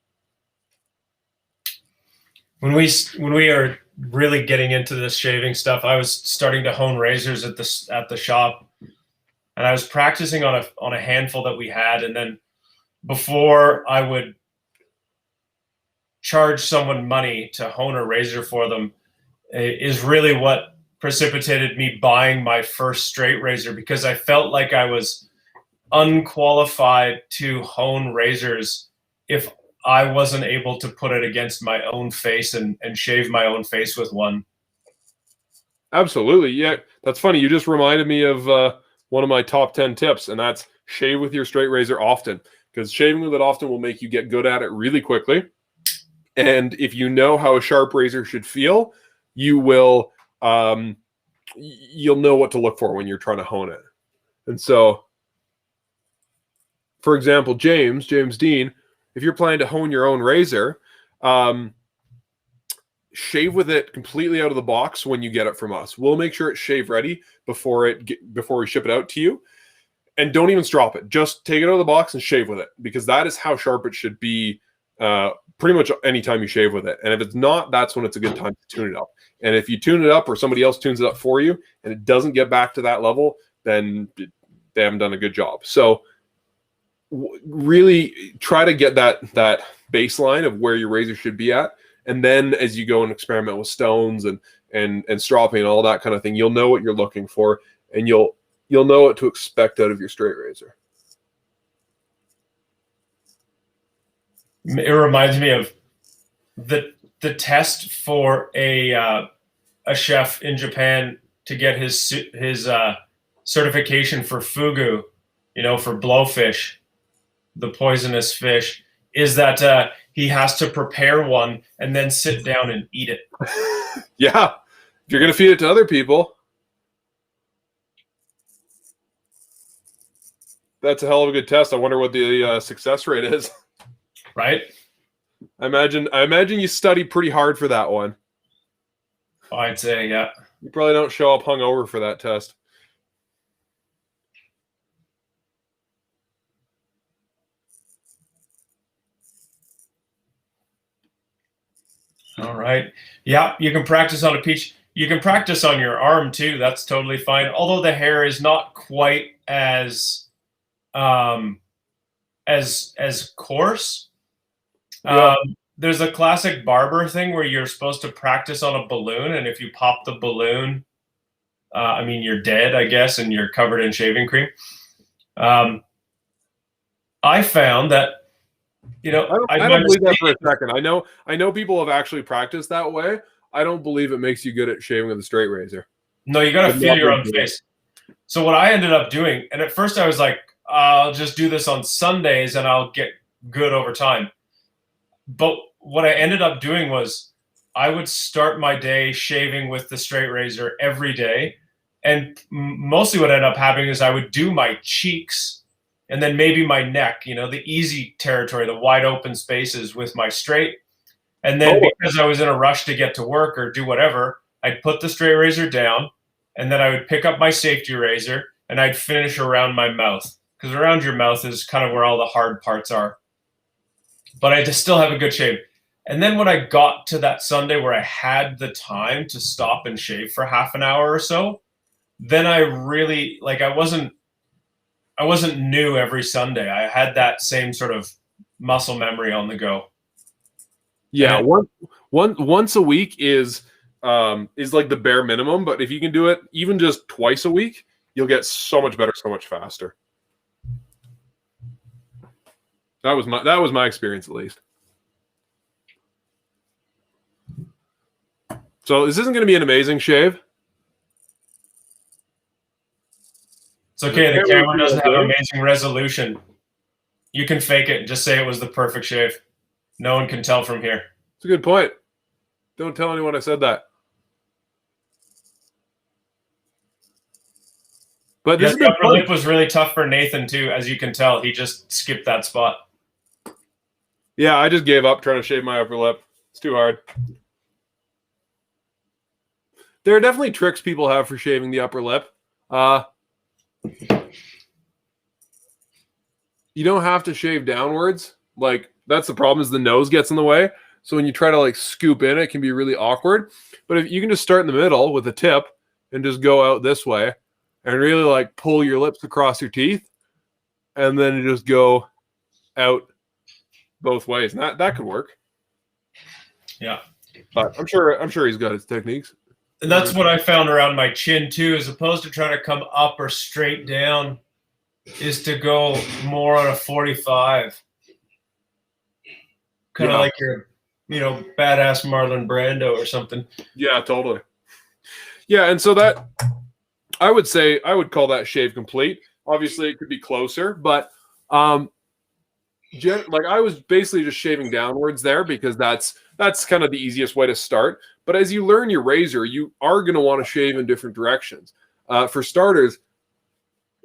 [SPEAKER 2] When we are really getting into this shaving stuff, I was starting to hone razors at the shop, and I was practicing on a handful that we had, and then before I would charge someone money to hone a razor for them is really what precipitated me buying my first straight razor, because I felt like I was unqualified to hone razors if I wasn't able to put it against my own face and shave my own face with one.
[SPEAKER 1] Absolutely. Yeah, that's funny. You just reminded me of one of my top 10 tips, and that's shave with your straight razor often, because shaving with it often will make you get good at it really quickly. And if you know how a sharp razor should feel, you will you'll know what to look for when you're trying to hone it. And so, for example, James Dean, if you're planning to hone your own razor, shave with it completely out of the box when you get it from us. We'll make sure it's shave ready before we ship it out to you. And don't even strop it. Just take it out of the box and shave with it, because that is how sharp it should be pretty much anytime you shave with it. And if it's not, that's when it's a good time to tune it up. And if you tune it up or somebody else tunes it up for you and it doesn't get back to that level, then they haven't done a good job. So really try to get that baseline of where your razor should be at. And then as you go and experiment with stones and stropping and all that kind of thing, you'll know what you're looking for, and you'll know what to expect out of your straight razor.
[SPEAKER 2] It reminds me of the test for a chef in Japan to get his certification for fugu, for blowfish, the poisonous fish, is that he has to prepare one and then sit down and eat it.
[SPEAKER 1] Yeah, if you're going to feed it to other people, that's a hell of a good test. I wonder what the success rate is.
[SPEAKER 2] Right?
[SPEAKER 1] I imagine you study pretty hard for that one.
[SPEAKER 2] I'd say, yeah.
[SPEAKER 1] You probably don't show up hungover for that test.
[SPEAKER 2] All right. Yeah, you can practice on a peach. You can practice on your arm too. That's totally fine. Although the hair is not quite as coarse.
[SPEAKER 1] Yeah.
[SPEAKER 2] There's a classic barber thing where you're supposed to practice on a balloon, and if you pop the balloon, you're dead, I guess, and you're covered in shaving cream. I found that,
[SPEAKER 1] I don't believe that for a second. I know people have actually practiced that way. I don't believe it makes you good at shaving with a straight razor.
[SPEAKER 2] No, you got to feel your own face. So what I ended up doing, and at first I was like, I'll just do this on Sundays and I'll get good over time. But what I ended up doing was I would start my day shaving with the straight razor every day. And mostly what ended up happening is I would do my cheeks and then maybe my neck, the easy territory, the wide open spaces with my straight. And then because I was in a rush to get to work or do whatever, I'd put the straight razor down, and then I would pick up my safety razor and I'd finish around my mouth, because around your mouth is kind of where all the hard parts are. But I just still have a good shave. And then when I got to that Sunday where I had the time to stop and shave for half an hour or so, then I really, I wasn't new every Sunday. I had that same sort of muscle memory on the go.
[SPEAKER 1] Yeah, once a week is like the bare minimum, but if you can do it even just twice a week, you'll get so much better, so much faster. That was my experience, at least. So this isn't going to be an amazing shave.
[SPEAKER 2] It's okay. The camera doesn't have amazing resolution. You can fake it and just say it was the perfect shave. No one can tell from here.
[SPEAKER 1] It's a good point. Don't tell anyone I said that. But
[SPEAKER 2] the upper lip was really tough for Nathan too, as you can tell. He just skipped that spot.
[SPEAKER 1] Yeah, I just gave up trying to shave my upper lip. It's too hard. There are definitely tricks people have for shaving the upper lip. You don't have to shave downwards. That's the problem, is the nose gets in the way. So when you try to scoop in, it can be really awkward. But if you can just start in the middle with a tip and just go out this way and really pull your lips across your teeth, and then just go out both ways. And that could work.
[SPEAKER 2] Yeah.
[SPEAKER 1] But I'm sure he's got his techniques.
[SPEAKER 2] And that's what I found around my chin too, as opposed to trying to come up or straight down, is to go more on a 45. Kind of like your, badass Marlon Brando or something.
[SPEAKER 1] Yeah, totally. Yeah, and so that I would call that shave complete. Obviously, it could be closer, but like I was basically just shaving downwards there because that's kind of the easiest way to start. But as you learn your razor, you are going to want to shave in different directions. For starters,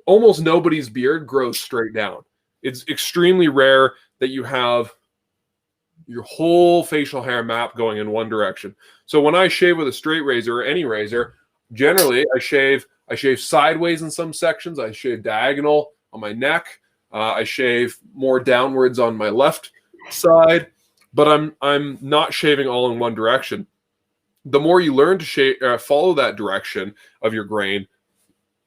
[SPEAKER 1] almost nobody's beard grows straight down. It's extremely rare that you have your whole facial hair map going in one direction. So when I shave with a straight razor or any razor, generally I shave sideways in some sections. I shave diagonal on my neck. I shave more downwards on my left side, but I'm not shaving all in one direction. The more you learn to follow that direction of your grain,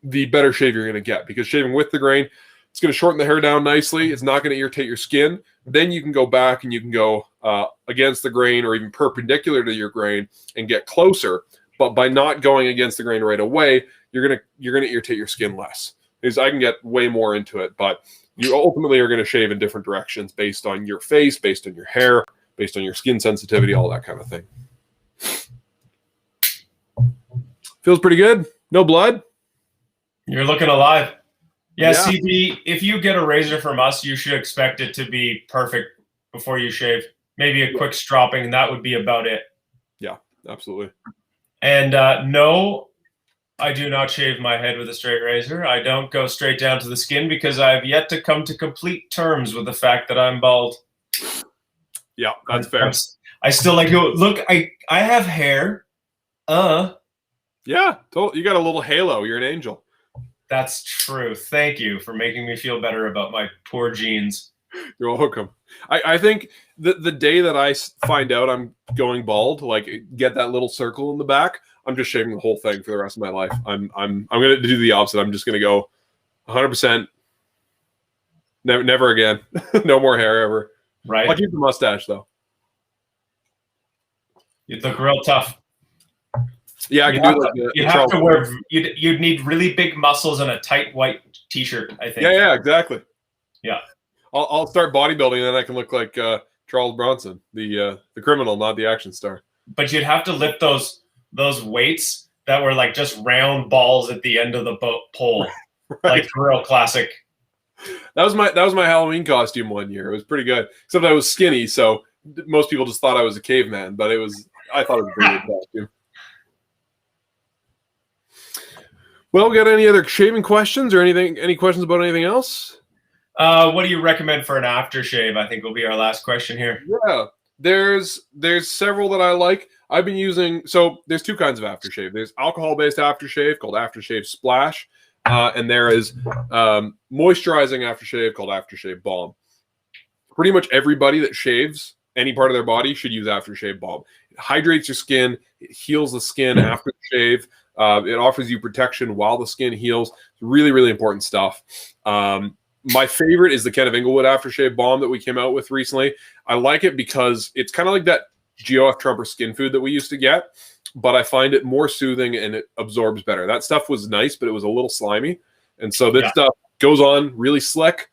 [SPEAKER 1] the better shave you're going to get, because shaving with the grain, it's going to shorten the hair down nicely. It's not going to irritate your skin. Then you can go back and you can go against the grain or even perpendicular to your grain and get closer. But by not going against the grain right away, you're gonna irritate your skin less. Because I can get way more into it, but you ultimately are going to shave in different directions based on your face, based on your hair, based on your skin sensitivity, all that kind of thing. Feels pretty good. No blood.
[SPEAKER 2] You're looking alive. Yeah, CB, if you get a razor from us, you should expect it to be perfect before you shave. Maybe a quick stropping, and that would be about it.
[SPEAKER 1] Yeah, absolutely.
[SPEAKER 2] And no, I do not shave my head with a straight razor. I don't go straight down to the skin because I have yet to come to complete terms with the fact that I'm bald.
[SPEAKER 1] Yeah, that's fair.
[SPEAKER 2] I still like to look. I have hair.
[SPEAKER 1] Yeah, totally. You got a little halo. You're an angel.
[SPEAKER 2] That's true. Thank you for making me feel better about my poor genes.
[SPEAKER 1] You're welcome. I think the day that I find out I'm going bald, like get that little circle in the back, I'm just shaving the whole thing for the rest of my life. I'm going to do the opposite. I'm just going to go 100%. Never again. No more hair ever.
[SPEAKER 2] Right.
[SPEAKER 1] I'll keep the mustache though.
[SPEAKER 2] You'd look real tough.
[SPEAKER 1] Yeah, I can do like
[SPEAKER 2] you'd have to wear. You'd need really big muscles and a tight white T-shirt, I think.
[SPEAKER 1] Yeah, exactly.
[SPEAKER 2] Yeah.
[SPEAKER 1] I'll start bodybuilding, and then I can look like Charles Bronson, the criminal, not the action star.
[SPEAKER 2] But you'd have to lift those weights that were like just round balls at the end of the pole, right. Like real classic.
[SPEAKER 1] That was my Halloween costume one year. It was pretty good, except I was skinny, so most people just thought I was a caveman. But I thought it was a pretty good costume. Well, got any other shaving questions or anything? Any questions about anything else?
[SPEAKER 2] What do you recommend for an aftershave? I think will be our last question here.
[SPEAKER 1] Yeah, there's several that I like. I've been using, so there's two kinds of aftershave. There's alcohol-based aftershave called Aftershave Splash, and there is moisturizing aftershave called Aftershave Balm. Pretty much everybody that shaves any part of their body should use Aftershave Balm. It hydrates your skin. It heals the skin after the shave. It offers you protection while the skin heals. It's really, really important stuff. My favorite is the kind of Inglewood aftershave balm that we came out with recently. I like it because it's kind of like that GOF Trumper skin food that we used to get, but I find it more soothing and it absorbs better. That stuff was nice, but it was a little slimy. And so this stuff goes on really slick,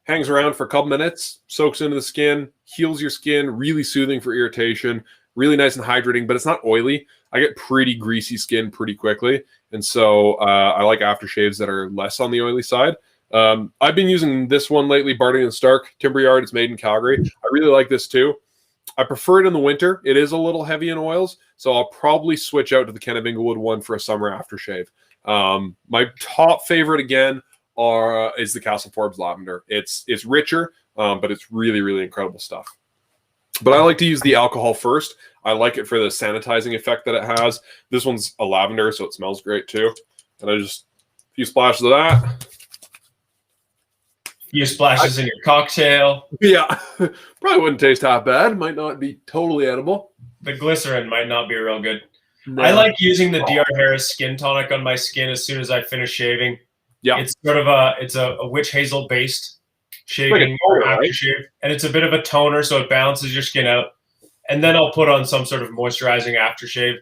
[SPEAKER 1] hangs around for a couple minutes, soaks into the skin, heals your skin, really soothing for irritation, really nice and hydrating, but it's not oily. I get pretty greasy skin pretty quickly. And so I like aftershaves that are less on the oily side. I've been using this one lately, Barton & Stark Timber Yard. It's made in Calgary. I really like this too. I prefer it in the winter. It is a little heavy in oils, so I'll probably switch out to the Ken of Inglewood one for a summer aftershave. My top favorite again is the Castle Forbes Lavender. It's richer, but it's really, really incredible stuff. But I like to use the alcohol first. I like it for the sanitizing effect that it has. This one's a lavender, so it smells great too. And I just a few splashes of that.
[SPEAKER 2] Few splashes in your cocktail.
[SPEAKER 1] Yeah, probably wouldn't taste half bad. Might not be totally edible.
[SPEAKER 2] The glycerin might not be real good.
[SPEAKER 1] No.
[SPEAKER 2] I like using the DR Harris skin tonic on my skin as soon as I finish shaving.
[SPEAKER 1] Yeah,
[SPEAKER 2] it's sort of a witch hazel based shaving or aftershave, and it's a bit of a toner, so it balances your skin out. And then I'll put on some sort of moisturizing aftershave.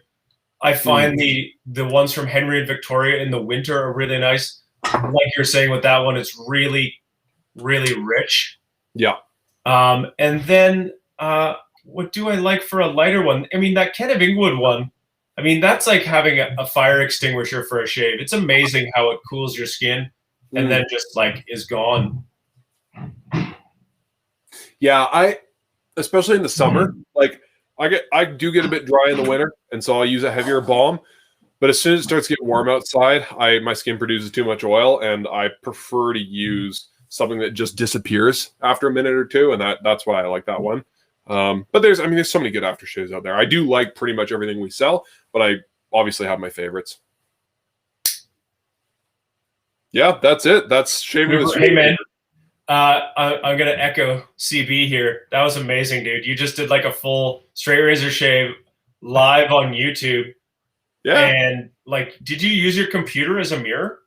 [SPEAKER 2] I find the ones from Henry and Victoria in the winter are really nice. Like you're saying with that one, it's really, really rich.
[SPEAKER 1] Yeah.
[SPEAKER 2] And then what do I like for a lighter one? I mean, that Ken of Inglewood one, I mean, that's like having a fire extinguisher for a shave. It's amazing how it cools your skin and then just like is gone.
[SPEAKER 1] Yeah, especially in the summer, like I do get a bit dry in the winter, and so I'll use a heavier balm. But as soon as it starts getting warm outside, my skin produces too much oil, and I prefer to use something that just disappears after a minute or two, and that's why I like that one. But there's so many good aftershaves out there. I do like pretty much everything we sell, but I obviously have my favorites. Yeah, that's it. That's shaving with
[SPEAKER 2] Hey man, I'm gonna echo CB here. That was amazing, dude. You just did like a full straight razor shave live on YouTube.
[SPEAKER 1] Yeah.
[SPEAKER 2] And like, did you use your computer as a mirror?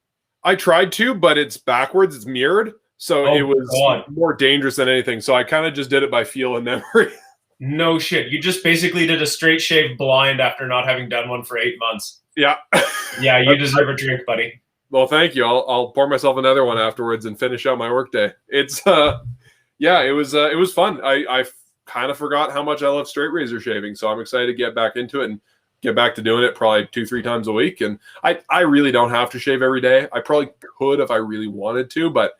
[SPEAKER 1] I tried to, but it's backwards. It's mirrored. So it was more dangerous than anything. So I kind of just did it by feel and memory.
[SPEAKER 2] No shit. You just basically did a straight shave blind after not having done one for 8 months.
[SPEAKER 1] Yeah.
[SPEAKER 2] Yeah, you deserve a drink, buddy.
[SPEAKER 1] Well, thank you. I'll pour myself another one afterwards and finish out my workday. It's yeah, it was fun. I kind of forgot how much I love straight razor shaving, so I'm excited to get back into it and get back to doing it probably 2-3 times a week. And I really don't have to shave every day. I probably could if I really wanted to, but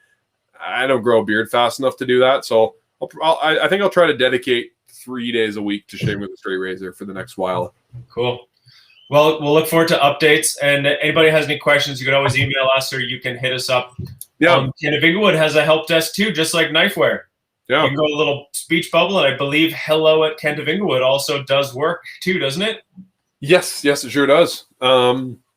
[SPEAKER 1] I don't grow a beard fast enough to do that. So I think I'll try to dedicate 3 days a week to shaving with a straight razor for the next while.
[SPEAKER 2] Cool. Well, we'll look forward to updates. And anybody has any questions, you can always email us or you can hit us up. Yeah. Kent of Inglewood has a help desk too, just like Knifewear. Yeah. You can go a little speech bubble, and I believe hello at Kent of Inglewood also does work too, doesn't it?
[SPEAKER 1] Yes, it sure does.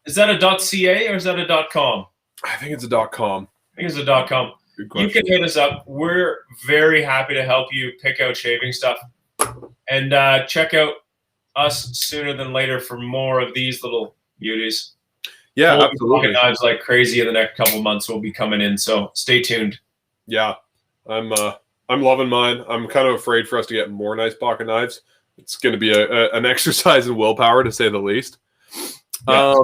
[SPEAKER 2] Is that a .ca or is that a .com?
[SPEAKER 1] I think it's a .com.
[SPEAKER 2] I think it's a .com. You can hit us up. We're very happy to help you pick out shaving stuff. And check out us sooner than later for more of these little beauties.
[SPEAKER 1] Yeah, absolutely.
[SPEAKER 2] Knives like crazy in the next couple months will be coming in, so stay tuned.
[SPEAKER 1] Yeah, I'm loving mine. I'm kind of afraid for us to get more nice pocket knives. It's going to be an exercise in willpower, to say the least. Yeah.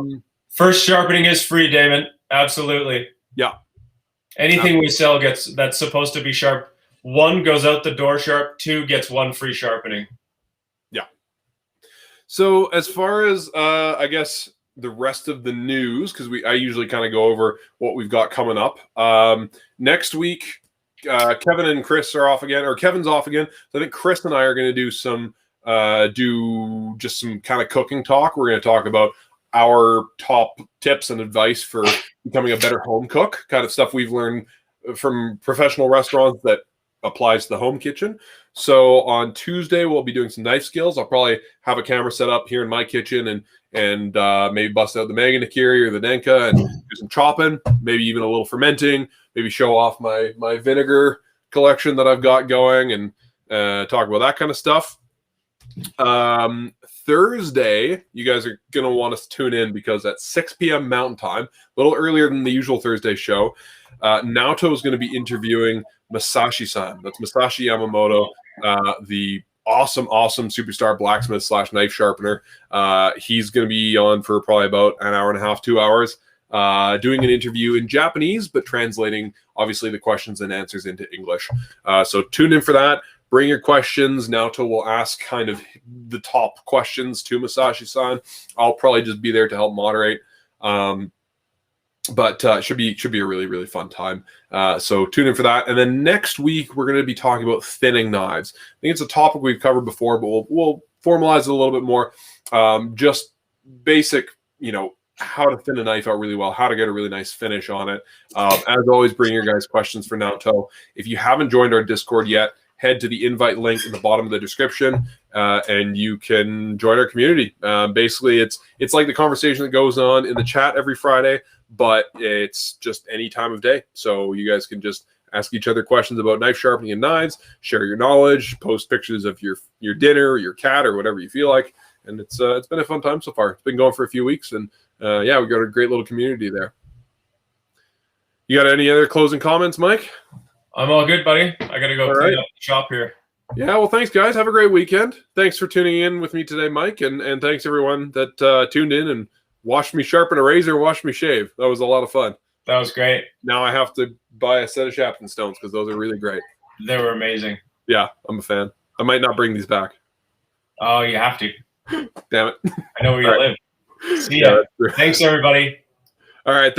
[SPEAKER 2] First sharpening is free, Damon. Absolutely.
[SPEAKER 1] Yeah.
[SPEAKER 2] Anything we sell that's supposed to be sharp. 1 goes out the door sharp. 2 gets 1 free sharpening.
[SPEAKER 1] Yeah. So as far as I guess the rest of the news, because I usually kind of go over what we've got coming up. Next week, Kevin and Chris are off again, or Kevin's off again. So I think Chris and I are going to do some kind of cooking talk. We're going to talk about our top tips and advice for becoming a better home cook, kind of stuff we've learned from professional restaurants that applies to the home kitchen. So on Tuesday, we'll be doing some knife skills. I'll probably have a camera set up here in my kitchen and maybe bust out the Maganakiri or the Denka and do some chopping, maybe even a little fermenting, maybe show off my vinegar collection that I've got going and talk about that kind of stuff. Thursday, you guys are going to want us to tune in because at 6 p.m. Mountain Time, a little earlier than the usual Thursday show, Naoto is going to be interviewing Masashi-san. That's Masashi Yamamoto, the awesome superstar blacksmith / knife sharpener. He's going to be on for probably about an hour and a half, 2 hours, doing an interview in Japanese, but translating, obviously, the questions and answers into English. So tune in for that. Bring your questions. Naoto will ask kind of the top questions to Masashi-san. I'll probably just be there to help moderate. But should be a really, really fun time. So tune in for that. And then next week, we're going to be talking about thinning knives. I think it's a topic we've covered before, but we'll formalize it a little bit more. Just basic, how to thin a knife out really well, how to get a really nice finish on it. As always, bring your guys' questions for Naoto. If you haven't joined our Discord yet, head to the invite link at the bottom of the description, and you can join our community. Basically, it's like the conversation that goes on in the chat every Friday, but it's just any time of day. So you guys can just ask each other questions about knife sharpening and knives, share your knowledge, post pictures of your dinner, or your cat, or whatever you feel like. And it's been a fun time so far. It's been going for a few weeks, and yeah, we got a great little community there. You got any other closing comments, Mike?
[SPEAKER 2] I'm all good, buddy. I got to go clean up the shop here.
[SPEAKER 1] Yeah, well, thanks, guys. Have a great weekend. Thanks for tuning in with me today, Mike, and thanks, everyone that tuned in and watched me sharpen a razor, watched me shave. That was a lot of fun.
[SPEAKER 2] That was great.
[SPEAKER 1] Now I have to buy a set of Sharpening stones because those are really great.
[SPEAKER 2] They were amazing.
[SPEAKER 1] Yeah, I'm a fan. I might not bring these back.
[SPEAKER 2] Oh, you have to.
[SPEAKER 1] Damn it.
[SPEAKER 2] I know where you
[SPEAKER 1] All
[SPEAKER 2] live. See
[SPEAKER 1] Yeah,
[SPEAKER 2] ya.
[SPEAKER 1] that's true.
[SPEAKER 2] Thanks, everybody.
[SPEAKER 1] All right.